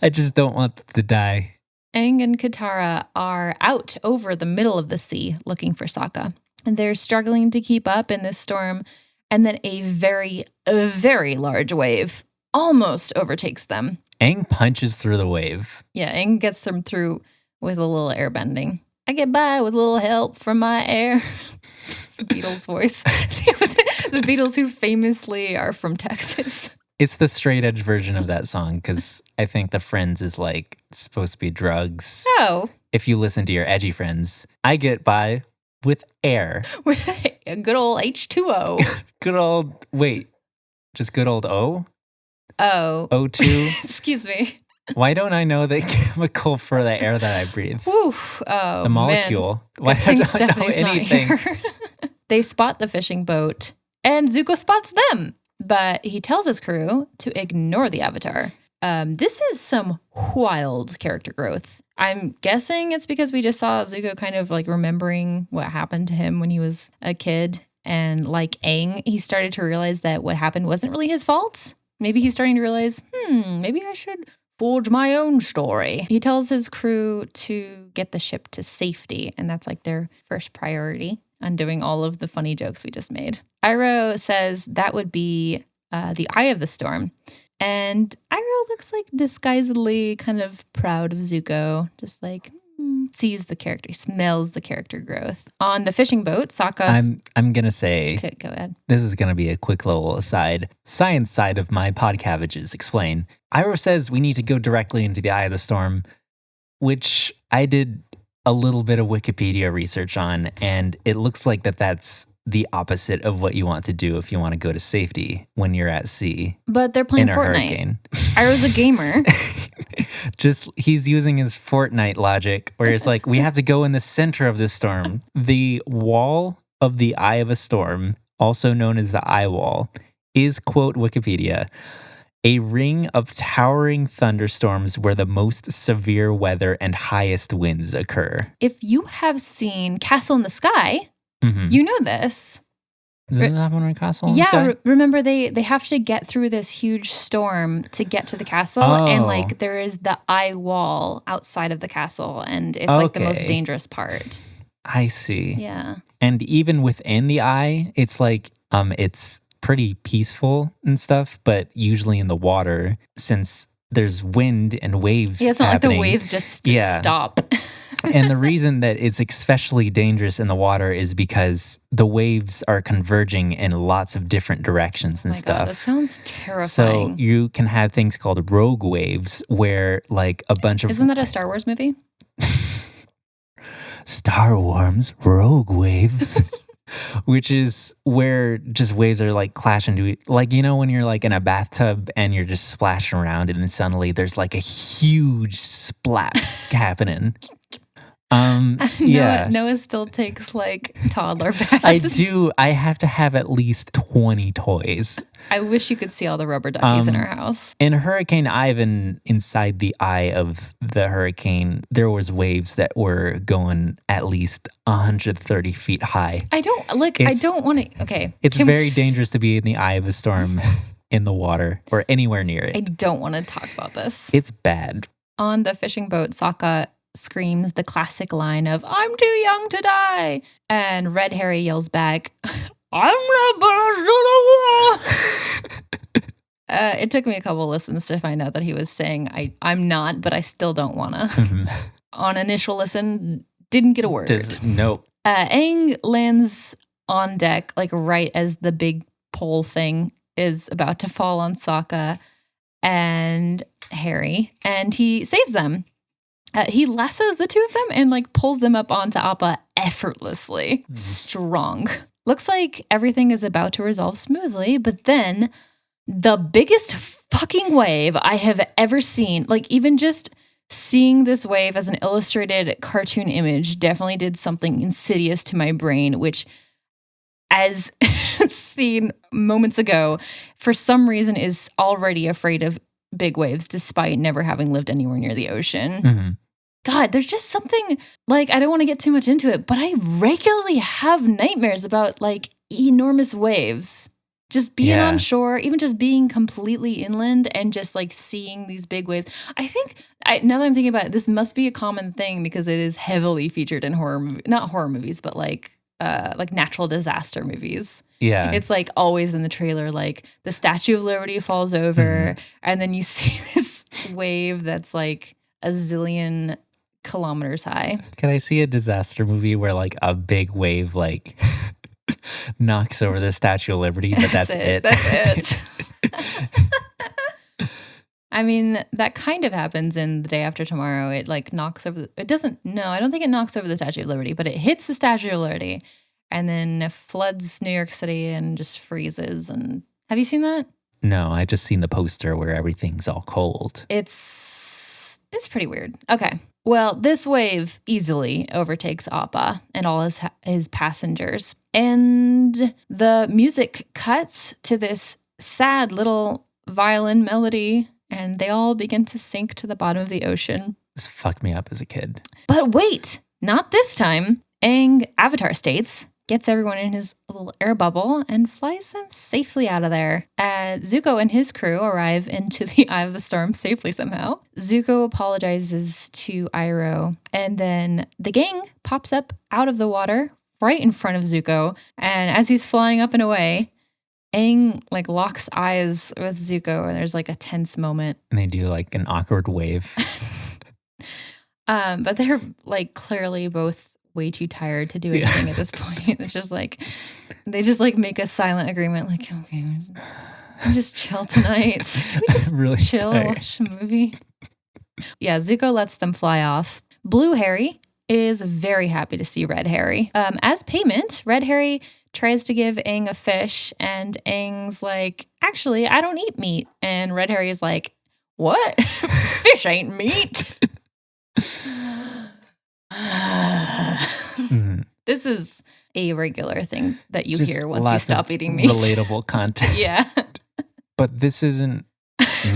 I just don't want them to die. Aang and Katara are out over the middle of the sea looking for Sokka. And they're struggling to keep up in this storm. And then a very large wave almost overtakes them. Aang punches through the wave. Yeah, Aang gets them through with a little air bending. I get by with a little help from my air. Beatles voice. The Beatles, who famously are from Texas. It's the straight edge version of that song because I think the Friends is like supposed to be drugs. Oh. If you listen to your edgy Friends, I get by with air. With a good old H2O. Good old, just good old O? Oh. O2? Excuse me. Why don't I know the chemical for the air that I breathe? Whew. Oh, the molecule. Man. Why Good don't I know Stephanie's anything? Not here. They spot the fishing boat, and Zuko spots them. But he tells his crew to ignore the Avatar. This is some wild character growth. I'm guessing it's because we just saw Zuko kind of like remembering what happened to him when he was a kid. And like Aang, he started to realize that what happened wasn't really his fault. Maybe he's starting to realize, maybe I should forge my own story. He tells his crew to get the ship to safety, and that's like their first priority, undoing all of the funny jokes we just made. Iroh says that would be the eye of the storm. And Iroh looks like disguisedly kind of proud of Zuko, just like sees the character, he smells the character growth. On the fishing boat, Sokka... I'm going to say... Okay, go ahead. This is going to be a quick little aside. Science side of My Podcabbages explain. Iroh says we need to go directly into the eye of the storm, which I did a little bit of Wikipedia research on, and it looks like that's the opposite of what you want to do if you want to go to safety when you're at sea. But they're playing in a Fortnite. Hurricane. Iroh's a gamer. He's using his Fortnite logic where it's like, we have to go in the center of this storm. The wall of the eye of a storm, also known as the eye wall, is, quote Wikipedia, a ring of towering thunderstorms where the most severe weather and highest winds occur. If you have seen Castle in the Sky, you know this. Doesn't that one Castle in the Sky? Remember they have to get through this huge storm to get to the castle, and like there is the eye wall outside of the castle, and it's like the most dangerous part. I see. Yeah. And even within the eye, it's like it's pretty peaceful and stuff, but usually in the water, since there's wind and waves. Yeah, it's not happening, like the waves just stop. And the reason that it's especially dangerous in the water is because the waves are converging in lots of different directions and stuff. God, that sounds terrifying. So you can have things called rogue waves where like a bunch of... Isn't that a Star Wars movie? Star Wars Rogue Waves. Which is where just waves are like clashing to it. Like, you know, when you're like in a bathtub and you're just splashing around and then suddenly there's like a huge splat happening. Noah still takes like toddler baths. I do. I have to have at least 20 toys. I wish you could see all the rubber duckies in our house. In Hurricane Ivan, inside the eye of the hurricane, there was waves that were going at least 130 feet high. I don't want to. Okay. It's very dangerous to be in the eye of a storm in the water or anywhere near it. I don't want to talk about this. It's bad. On the fishing boat, Sokka screams the classic line of, "I'm too young to die." And Red Harry yells back, "I'm the best of the world." It took me a couple listens to find out that he was saying, I'm not, but I still don't want to. Mm-hmm. On initial listen, didn't get a word. Nope. Aang lands on deck, like right as the big pole thing is about to fall on Sokka and Harry, and he saves them. He lassos the two of them and like pulls them up onto Appa effortlessly. Strong. Looks like everything is about to resolve smoothly, but then the biggest fucking wave I have ever seen, like even just seeing this wave as an illustrated cartoon image definitely did something insidious to my brain, which, as seen moments ago, for some reason is already afraid of big waves despite never having lived anywhere near the ocean. Mm-hmm. God, there's just something, like, I don't want to get too much into it, but I regularly have nightmares about like enormous waves. Just being on shore, even just being completely inland and just like seeing these big waves. I think, now that I'm thinking about it, this must be a common thing because it is heavily featured in not horror movies, but like natural disaster movies. Yeah. It's like always in the trailer, like the Statue of Liberty falls over and then you see this wave that's like a zillion kilometers high. Can I see a disaster movie where like a big wave like knocks over the Statue of Liberty, but that's it. That's it. I mean, that kind of happens in The Day After Tomorrow. It like knocks over it doesn't, no, I don't think it knocks over the Statue of Liberty, but it hits the Statue of Liberty and then floods New York City and just freezes. And have you seen that? No, I just seen the poster where everything's all cold. It's pretty weird. Okay. Well, this wave easily overtakes Appa and all his passengers. And the music cuts to this sad little violin melody, and they all begin to sink to the bottom of the ocean. This fucked me up as a kid. But wait, not this time. Aang, Avatar states, gets everyone in his little air bubble and flies them safely out of there. Zuko and his crew arrive into the eye of the storm safely somehow. Zuko apologizes to Iroh, and then the gang pops up out of the water right in front of Zuko. And as he's flying up and away, Aang like locks eyes with Zuko, and there's like a tense moment. And they do like an awkward wave. But they're like clearly both way too tired to do anything at this point. It's just like, they just like make a silent agreement, like, okay, just chill tonight. Can we just really chill, tired. watch a movie? Yeah, Zuko lets them fly off. Blue Harry is very happy to see Red Harry. As payment, Red Harry tries to give Aang a fish, and Aang's like, actually, I don't eat meat. And Red Harry is like, what? Fish ain't meat. This is a regular thing that you Just hear once you stop eating meat. Relatable content. Yeah. But this isn't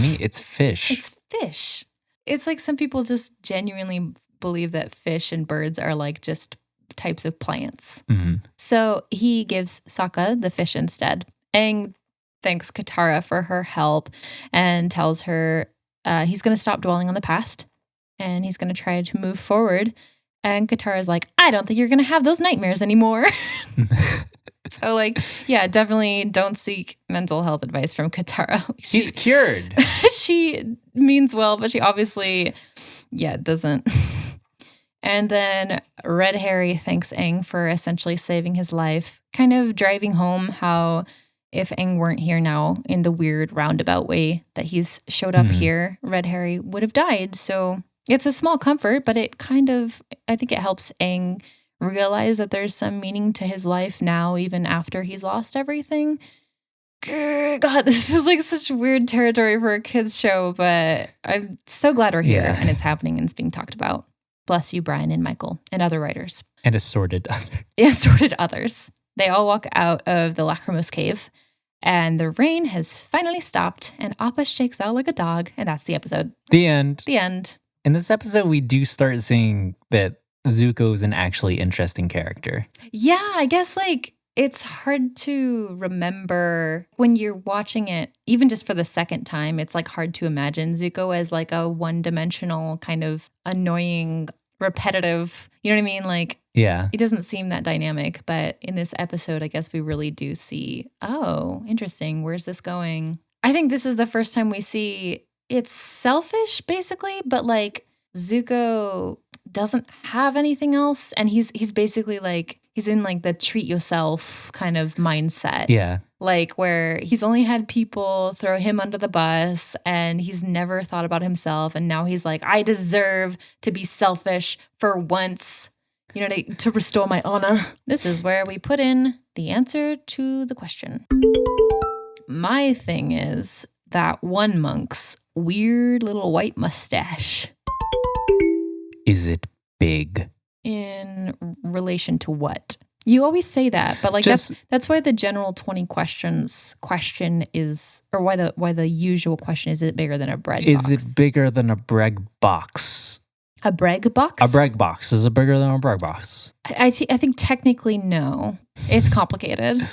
meat, it's fish. It's fish. It's like some people just genuinely believe that fish and birds are like just types of plants. Mm-hmm. So he gives Sokka the fish instead. Aang thanks Katara for her help and tells her he's going to stop dwelling on the past and he's going to try to move forward. And Katara's like, I don't think you're going to have those nightmares anymore. So like, yeah, definitely don't seek mental health advice from Katara. He's cured. She means well, but she obviously, doesn't. And then Red Harry thanks Aang for essentially saving his life, kind of driving home how if Aang weren't here now in the weird roundabout way that he's showed up here, Red Harry would have died. So it's a small comfort, but it kind of, I think it helps Aang realize that there's some meaning to his life now, even after he's lost everything. God, this feels like such weird territory for a kid's show, but I'm so glad we're here and it's happening and it's being talked about. Bless you, Brian and Michael and other writers. And assorted others. Yeah, assorted others. They all walk out of the Lachrymose cave and the rain has finally stopped and Appa shakes out like a dog, and that's the episode. The end. The end. In this episode, we do start seeing that Zuko is an actually interesting character. Yeah, I guess like it's hard to remember when you're watching it, even just for the second time, it's like hard to imagine Zuko as like a one-dimensional kind of annoying, repetitive, you know what I mean? Like, yeah, it doesn't seem that dynamic, but in this episode, I guess we really do see, oh, interesting, where's this going? I think this is the first time we see it's selfish, basically, but like Zuko doesn't have anything else, and he's basically like, he's in like the treat yourself kind of mindset. Yeah. Like where he's only had people throw him under the bus and he's never thought about himself, and now he's like, I deserve to be selfish for once, you know, to restore my honor. This is where we put in the answer to the question. My thing is that one monk's weird little white mustache. Is it big? In relation to what? You always say that, but like that's why the general 20 questions question is, or why the usual question is it bigger than a bread box? Is it bigger than a bread box? A bread box? A bread box. Is it bigger than a bread box? I think technically no. It's complicated.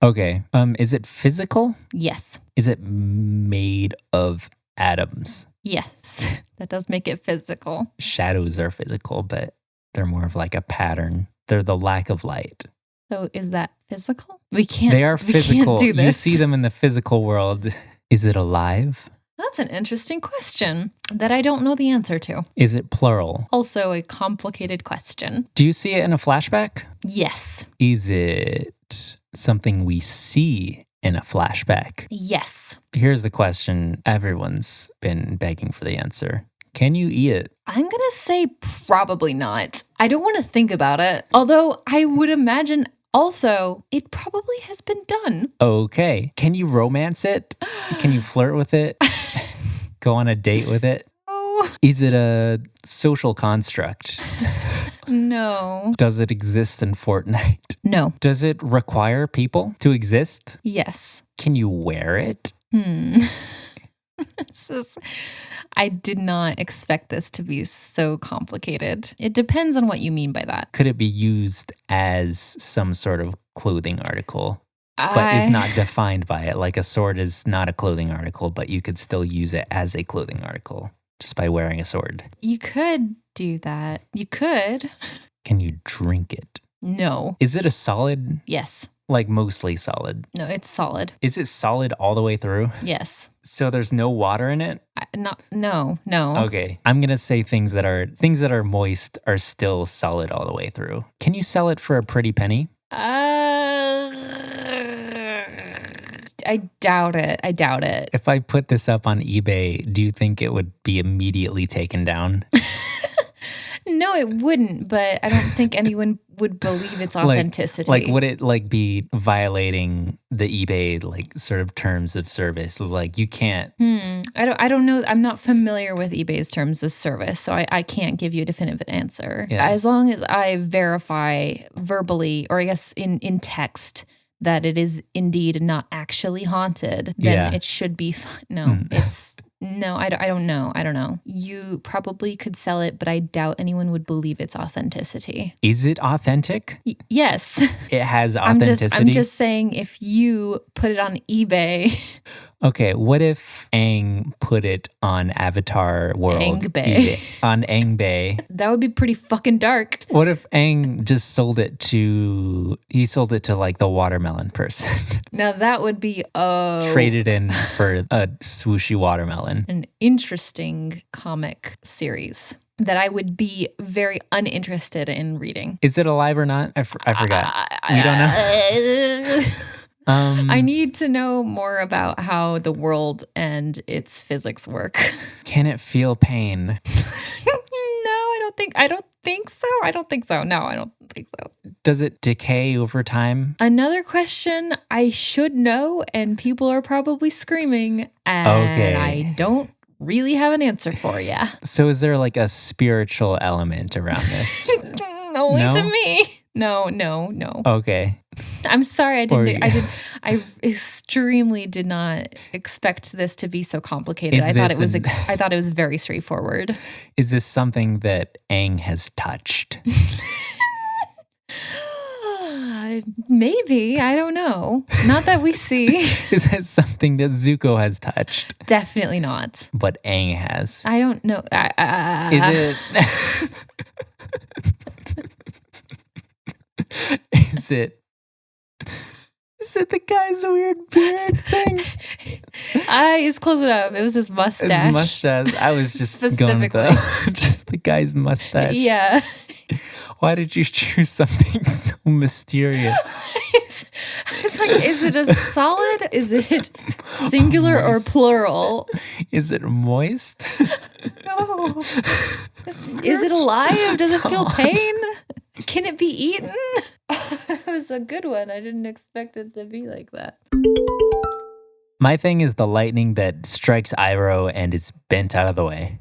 Okay. Is it physical? Yes. Is it made of atoms? Yes. That does make it physical. Shadows are physical, but they're more of like a pattern. They're the lack of light. So is that physical? We can't. They are physical. We can't do this. You see them in the physical world. Is it alive? That's an interesting question that I don't know the answer to. Is it plural? Also a complicated question. Do you see it in a flashback? Yes. Is it something we see in a flashback? Yes. Here's the question everyone's been begging for the answer. Can you eat it? I'm going to say probably not. I don't want to think about it. Although I would imagine also it probably has been done. Okay. Can you romance it? Can you flirt with it? Go on a date with it? Oh, Is it a social construct? no. Does it exist in Fortnite? No. Does it require people to exist? Yes. Can you wear it? I did not expect this to be so complicated. It depends on what you mean by that. Could it be used as some sort of clothing article, but is not defined by it? Like a sword is not a clothing article, but you could still use it as a clothing article just by wearing a sword. You could do that. You could. Can you drink it? No. Is it a solid? Yes. Like mostly solid? No, it's solid. Is it solid all the way through? Yes. So there's no water in it? No. Okay. I'm going to say things that are moist are still solid all the way through. Can you sell it for a pretty penny? I doubt it. If I put this up on eBay, do you think it would be immediately taken down? No, it wouldn't, but I don't think anyone would believe its authenticity. Like would it be violating the eBay sort of terms of service? Like you can't. I don't know. I'm not familiar with eBay's terms of service, so I can't give you a definitive answer. Yeah. As long as I verify verbally, or I guess in text, that it is indeed not actually haunted, then it should be fine. No, I don't know. You probably could sell it, but I doubt anyone would believe its authenticity. Is it authentic? Yes. It has authenticity? I'm just saying if you put it on eBay. Okay, what if Aang put it on Avatar World? Angbay. On Angbay. That would be pretty fucking dark. What if Aang just sold it to like the watermelon person? Now that would be traded in for a swooshy watermelon. An interesting comic series that I would be very uninterested in reading. Is it alive or not? I forgot. You don't know? I need to know more about how the world and its physics work. Can it feel pain? No, I don't think so. No, I don't think so. Does it decay over time? Another question I should know, and people are probably screaming, and I don't really have an answer for you. So is there like a spiritual element around this? Only to me. No. Okay. I'm sorry. I extremely did not expect this to be so complicated. I thought it was very straightforward. Is this something that Aang has touched? Maybe. I don't know. Not that we see. Is that something that Zuko has touched? Definitely not. But Aang has. I don't know. Is it? Is it the guy's weird beard thing? He's close enough. It was his mustache. His mustache. I was just going with just the guy's mustache. Yeah. Why did you choose something so mysterious? It's like, is it a solid? Is it singular or plural? Is it moist? No. Is it alive? Does it feel pain? Can it be eaten? It was a good one. I didn't expect it to be like that. My thing is the lightning that strikes Iroh and is bent out of the way.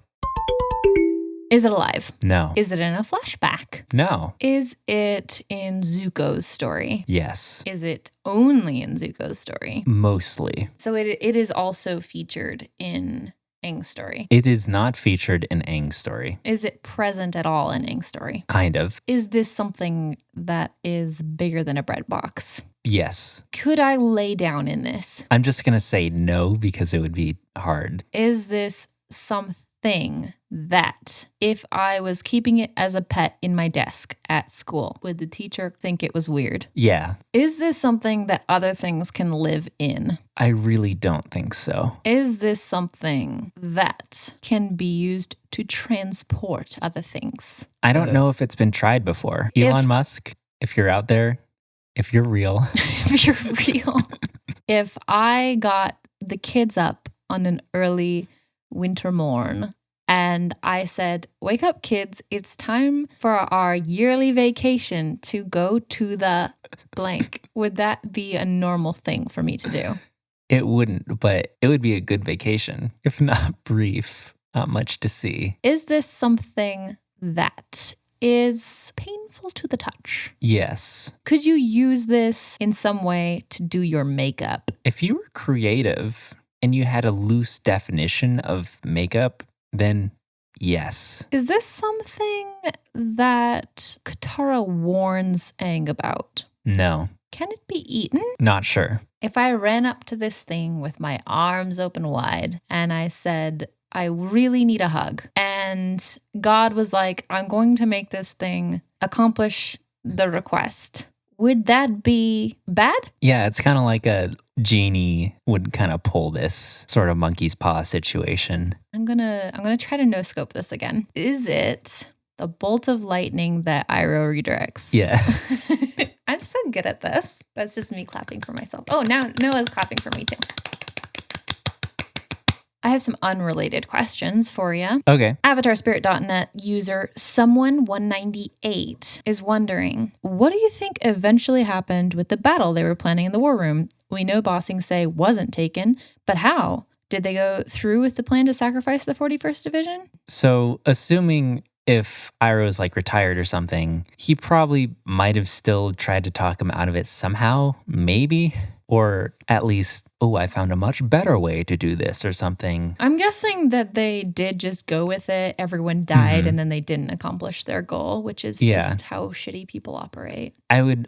Is it alive? No. Is it in a flashback? No. Is it in Zuko's story? Yes. Is it only in Zuko's story? Mostly. So it is also featured in Aang's story. It is not featured in Aang's story. Is it present at all in Aang's story? Kind of. Is this something that is bigger than a bread box? Yes. Could I lay down in this? I'm just going to say no because it would be hard. Is this something that if I was keeping it as a pet in my desk at school, would the teacher think it was weird? Yeah. Is this something that other things can live in? I really don't think so. Is this something that can be used to transport other things? I don't know if it's been tried before. Elon Musk, if you're out there, if you're real. If you're real. if I got the kids up on an early winter morn and I said, wake up, kids, it's time for our yearly vacation to go to the blank, would that be a normal thing for me to do? It wouldn't, but it would be a good vacation, if not brief, not much to see. Is this something that is painful to the touch? Yes. Could you use this in some way to do your makeup? If you were creative and you had a loose definition of makeup, then yes. Is this something that Katara warns Aang about? No. Can it be eaten? Not sure. If I ran up to this thing with my arms open wide and I said, I really need a hug, and God was like, I'm going to make this thing accomplish the request, would that be bad? Yeah, it's kind of like a genie would kind of pull this sort of monkey's paw situation. I'm gonna try to no-scope this again. Is it the bolt of lightning that Iroh redirects? Yes. I'm so good at this. That's just me clapping for myself. Oh, now Noah's clapping for me too. I have some unrelated questions for you. Okay. AvatarSpirit.net user Someone198 is wondering, what do you think eventually happened with the battle they were planning in the war room? We know Ba Sing Se wasn't taken, but how? Did they go through with the plan to sacrifice the 41st Division? So assuming if Iroh's like retired or something, he probably might have still tried to talk him out of it somehow, maybe. Or at least, I found a much better way to do this or something. I'm guessing that they did just go with it. Everyone died and then they didn't accomplish their goal, which is just how shitty people operate. I would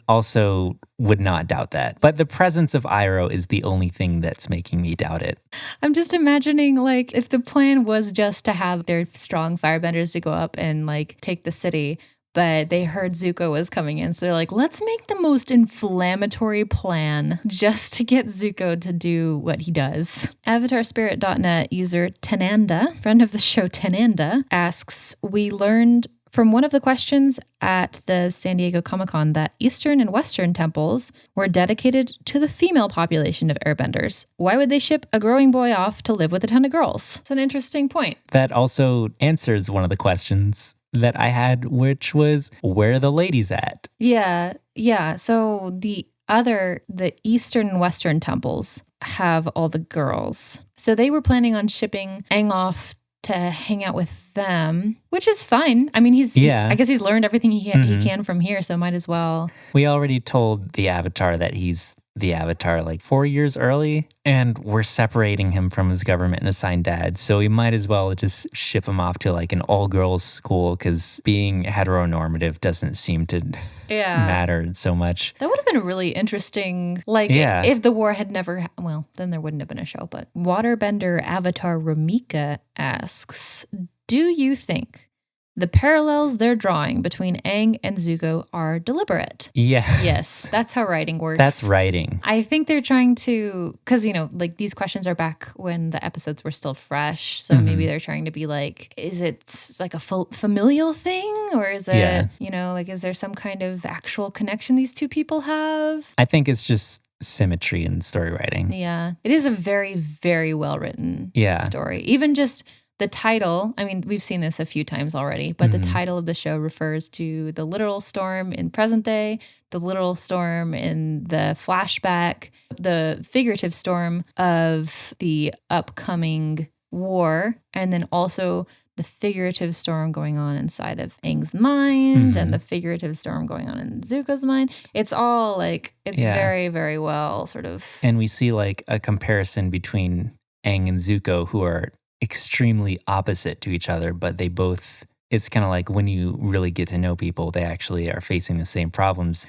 not doubt that. But the presence of Iroh is the only thing that's making me doubt it. I'm just imagining, like, if the plan was just to have their strong firebenders to go up and, like, take the city, but they heard Zuko was coming in. So they're like, let's make the most inflammatory plan just to get Zuko to do what he does. AvatarSpirit.net user Tenanda, friend of the show Tenanda, asks, we learned from one of the questions at the San Diego Comic-Con that Eastern and Western temples were dedicated to the female population of airbenders. Why would they ship a growing boy off to live with a ton of girls? It's an interesting point. That also answers one of the questions that I had, which was, where are the ladies at? Yeah. So the Eastern and Western temples have all the girls. So they were planning on shipping Aang off to hang out with them, which is fine. I mean, I guess he's learned everything he can from here, so might as well. We already told the Avatar that he's the Avatar like 4 years early, and we're separating him from his government and assigned dad, so we might as well just ship him off to like an all-girls school, because being heteronormative doesn't seem to matter so much. That would have been really interesting, if the war had never, then there wouldn't have been a show, but Waterbender Avatar Ramika asks, do you think the parallels they're drawing between Aang and Zuko are deliberate? Yeah. Yes, that's how writing works. That's writing. I think they're trying to, because, like these questions are back when the episodes were still fresh. So maybe they're trying to be like, is it like a familial thing? Or is it, is there some kind of actual connection these two people have? I think it's just symmetry in story writing. Yeah. It is a very, very well written story. Even just the title, I mean, we've seen this a few times already, but the title of the show refers to the literal storm in present day, the literal storm in the flashback, the figurative storm of the upcoming war, and then also the figurative storm going on inside of Aang's mind and the figurative storm going on in Zuko's mind. It's all like, very, very well sort of. And we see like a comparison between Aang and Zuko, who are extremely opposite to each other, but they both, it's kind of like when you really get to know people, they actually are facing the same problems.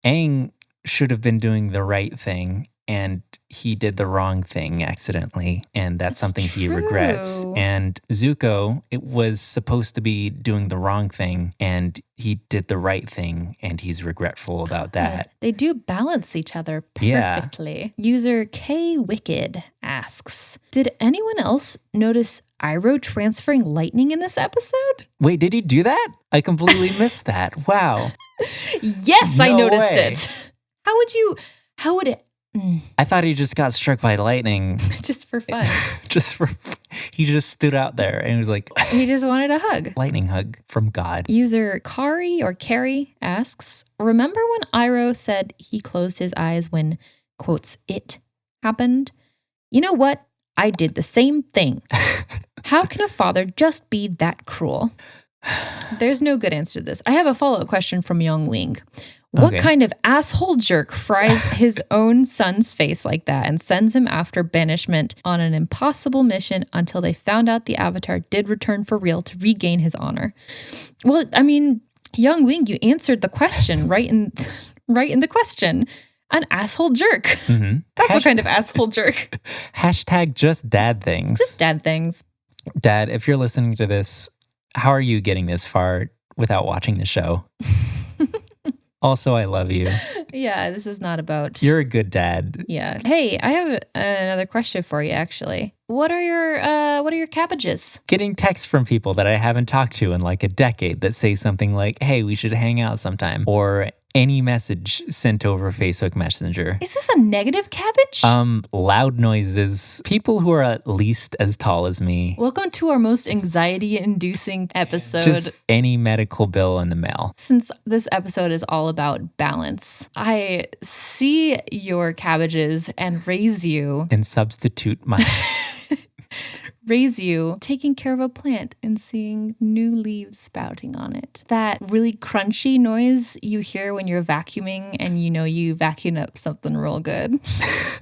Aang should have been doing the right thing, and he did the wrong thing accidentally, and that's something he regrets. And Zuko, it was supposed to be doing the wrong thing, and he did the right thing, and he's regretful about that. They do balance each other perfectly. Yeah. User K Wicked asks, did anyone else notice Iroh transferring lightning in this episode? Wait, did he do that? I completely missed that. Wow. Yes, No I noticed way. it. How would I thought he just got struck by lightning. Just for fun. He just stood out there and was like, He just wanted a hug. Lightning hug from God. User Kari or Carrie asks, remember when Iroh said he closed his eyes when, quotes, it happened? You know what? I did the same thing. How can a father just be that cruel? There's no good answer to this. I have a follow-up question from Young Wing. What kind of asshole jerk fries his own son's face like that and sends him after banishment on an impossible mission until they found out the Avatar did return for real to regain his honor? Well, I mean, Young Wing, you answered the question right in the question. An asshole jerk. Mm-hmm. That's what kind of asshole jerk. Hashtag just dad things. Just dad things. Dad, if you're listening to this, how are you getting this far without watching the show? Also, I love you. Yeah, this is not about... You're a good dad. Yeah. Hey, I have another question for you, actually. What are your cabbages? Getting texts from people that I haven't talked to in like a decade that say something like, hey, we should hang out sometime. Or any message sent over Facebook Messenger. Is this a negative cabbage? Loud noises. People who are at least as tall as me. Welcome to our most anxiety-inducing episode. Just any medical bill in the mail. Since this episode is all about balance, I see your cabbages and raise you. And substitute my... raise you taking care of a plant and seeing new leaves sprouting on it. That really crunchy noise you hear when you're vacuuming and you know you vacuumed up something real good.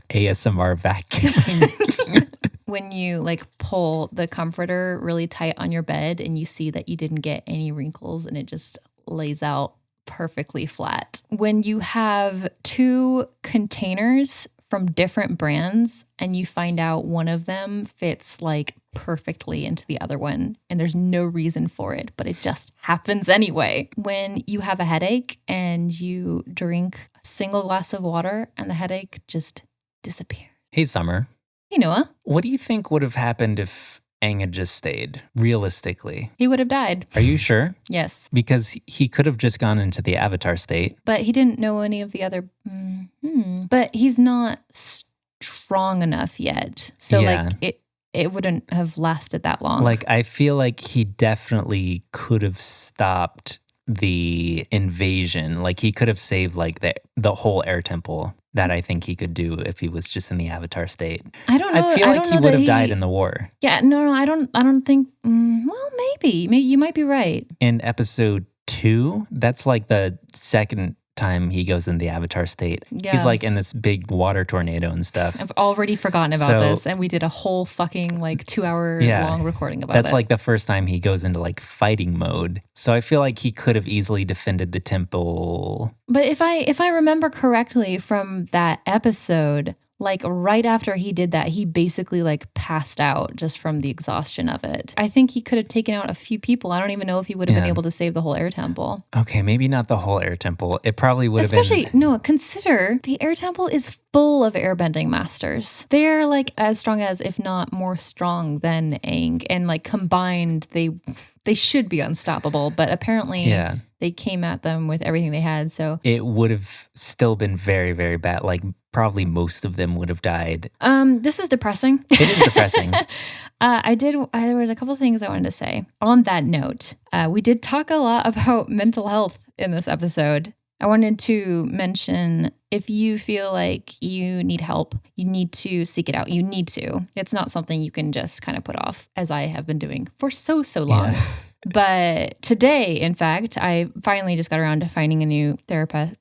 ASMR vacuuming. When you like pull the comforter really tight on your bed and you see that you didn't get any wrinkles and it just lays out perfectly flat. When you have two containers from different brands and you find out one of them fits like perfectly into the other one and there's no reason for it, but it just happens anyway. When you have a headache and you drink a single glass of water and the headache just disappears. Hey, Summer. Hey, Noah. What do you think would have happened if Aang had just stayed, realistically? He would have died. Are you sure? Yes. Because he could have just gone into the Avatar state. But he didn't know any of the other... But he's not strong enough yet. So like it wouldn't have lasted that long. Like I feel like he definitely could have stopped the invasion. Like he could have saved like the whole air temple. That I think he could do if he was just in the Avatar state. I don't know. I feel like he would have died in the war. Yeah, no, I don't think. Well, maybe you might be right. In episode 2, that's like the second time he goes in the Avatar state. Yeah. He's like in this big water tornado and stuff. I've already forgotten about this, and we did a whole fucking like 2-hour long recording about it. That's like the first time he goes into like fighting mode. So I feel like he could have easily defended the temple. But if I remember correctly from that episode, like right after he did that, he basically like passed out just from the exhaustion of it. I think he could have taken out a few people. I don't even know if he would have been able to save the whole air temple. Okay, maybe not the whole air temple. It probably would have been. Especially, no, consider the air temple is full of airbending masters. They're like as strong as, if not more strong than Aang. And like combined, they should be unstoppable. But apparently they came at them with everything they had. So it would have still been very, very bad. Like probably most of them would have died. This is depressing. It is depressing. There was a couple things I wanted to say. On that note, we did talk a lot about mental health in this episode. I wanted to mention if you feel like you need help, you need to seek it out. You need to. It's not something you can just kind of put off, as I have been doing for so long. Yeah. But today, in fact, I finally just got around to finding a new therapist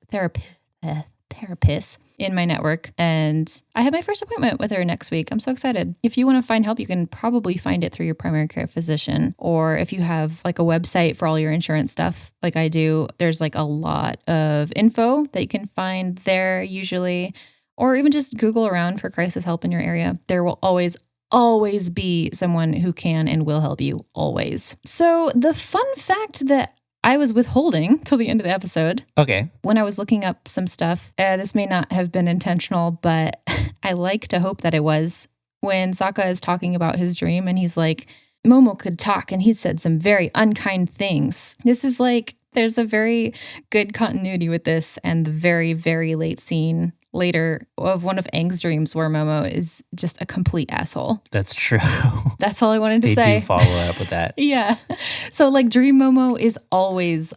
in my network, and I have my first appointment with her next week. I'm so excited. If you want to find help, you can probably find it through your primary care physician, or if you have like a website for all your insurance stuff like I do, there's like a lot of info that you can find there usually, or even just Google around for crisis help in your area. There will always be someone who can and will help you, always. So the fun fact that I was withholding till the end of the episode. Okay. When I was looking up some stuff, this may not have been intentional, but I like to hope that it was. When Sokka is talking about his dream and he's like, Momo could talk and he said some very unkind things. This is like, there's a very good continuity with this and the very, very late scene later of one of Aang's dreams where Momo is just a complete asshole. That's true. That's all I wanted to say. They do follow up with that. Yeah. So like Dream Momo is always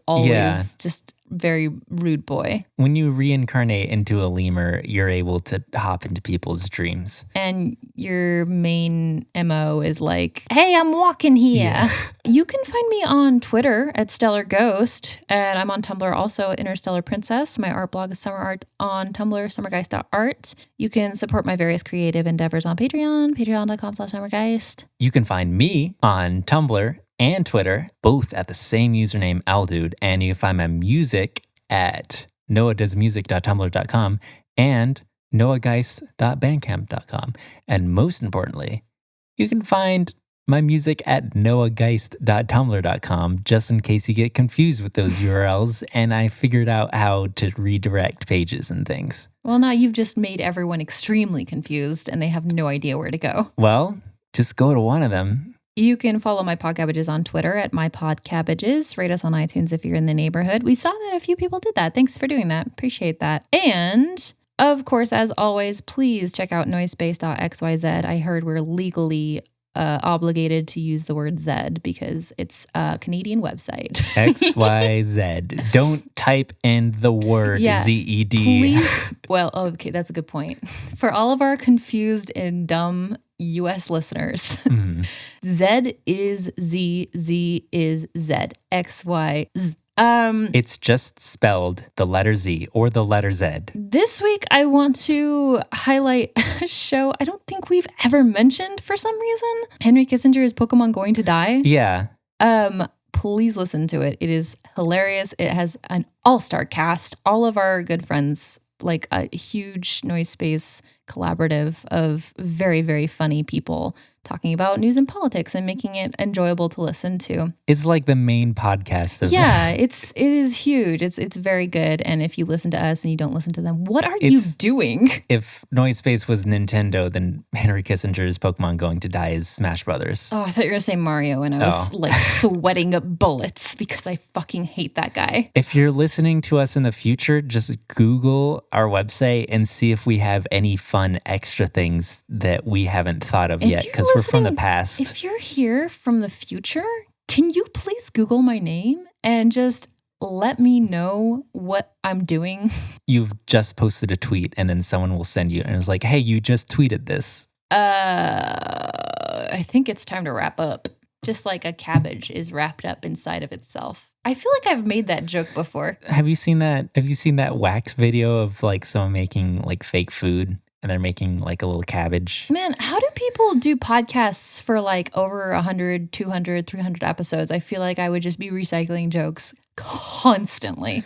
just very rude boy. When you reincarnate into a lemur, you're able to hop into people's dreams. And your main MO is like, hey, I'm walking here. Yeah. You can find me on Twitter at Stellar Ghost. And I'm on Tumblr also, Interstellar Princess. My art blog is Summer Art on Tumblr, summergeist.art. You can support my various creative endeavors on Patreon, patreon.com/summergeist. You can find me on Tumblr and Twitter, both at the same username, Aldude. And you can find my music at noahdoesmusic.tumblr.com and noahgeist.bandcamp.com. And most importantly, you can find my music at noahgeist.tumblr.com, just in case you get confused with those URLs and I figured out how to redirect pages and things. Well, now you've just made everyone extremely confused and they have no idea where to go. Well, just go to one of them. You can follow My Podcabbages on Twitter at My Podcabbages. Rate us on iTunes if you're in the neighborhood. We saw that a few people did that. Thanks for doing that. Appreciate that. And of course, as always, please check out noisepace.xyz. I heard we're legally obligated to use the word Z because it's a Canadian website. XYZ. Don't type in the word ZED. Please. Well, okay, that's a good point. For all of our confused and dumb US listeners, Z is Z, Z is Z, XY Z. It's just spelled the letter Z or the letter Z. This week, I want to highlight a show I don't think we've ever mentioned for some reason. Henry Kissinger's Pokemon Going to Die. Yeah. Please listen to it. It is hilarious. It has an all-star cast. All of our good friends, like a huge Noise Space collaborative of very, very funny people talking about news and politics and making it enjoyable to listen to. It's like the main podcast of it is huge. It's very good. And if you listen to us and you don't listen to them, what are you doing? If Noise Space was Nintendo, then Henry Kissinger's Pokemon Going to Die is Smash Brothers. Oh, I thought you were going to say Mario, and I was like sweating bullets because I fucking hate that guy. If you're listening to us in the future, just Google our website and see if we have any fun extra things that we haven't thought of yet, because we're from the past. If you're here from the future, can you please Google my name and just let me know what I'm doing? You've just posted a tweet and then someone will send you and it's like, hey, you just tweeted this. I think it's time to wrap up. Just like a cabbage is wrapped up inside of itself. I feel like I've made that joke before. Have you seen that? Have you seen that wax video of like someone making like fake food? And they're making like a little cabbage. Man, how do people do podcasts for like over 100, 200, 300 episodes? I feel like I would just be recycling jokes constantly.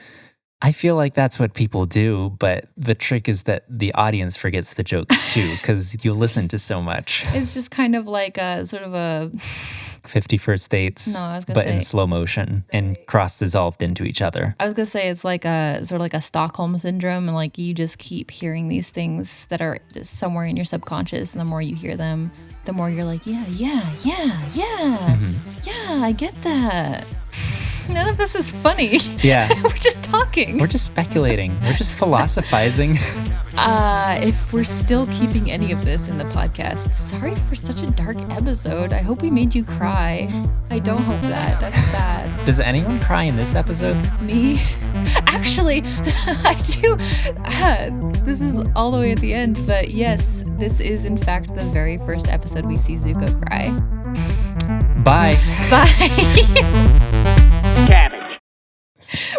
I feel like that's what people do, but the trick is that the audience forgets the jokes too, because you listen to so much. It's just kind of like a sort of a 50 First Dates, but in slow motion and cross-dissolved into each other. I was going to say it's like a sort of like a Stockholm syndrome, and like you just keep hearing these things that are just somewhere in your subconscious, and the more you hear them, the more you're like, yeah, I get that. None of this is funny. Yeah. We're just talking. We're just speculating. We're just philosophizing. If we're still keeping any of this in the podcast, sorry for such a dark episode. I hope we made you cry. I don't hope that. That's bad. Does anyone cry in this episode? Me? Actually, I do. This is all the way at the end, but yes, this is in fact the very first episode we see Zuko cry. Bye. Bye. Cabbage.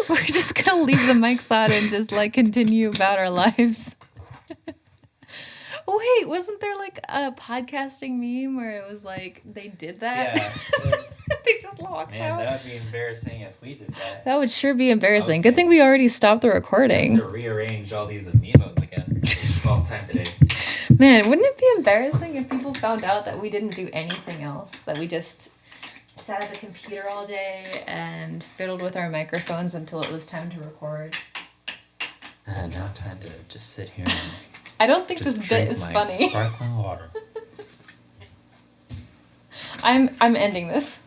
We're just gonna leave the mics on and just like continue about our lives. Wait, wasn't there like a podcasting meme where it was like they did that? Yeah. They just walked out. That would be embarrassing if we did that. That would sure be embarrassing. Okay. Good thing we already stopped the recording. To rearrange all these amiibos again. 12th time today. Man, wouldn't it be embarrassing if people found out that we didn't do anything else? That we just sat at the computer all day and fiddled with our microphones until it was time to record. Now time to just sit here and I don't think this bit is funny. Sparkling water. I'm ending this.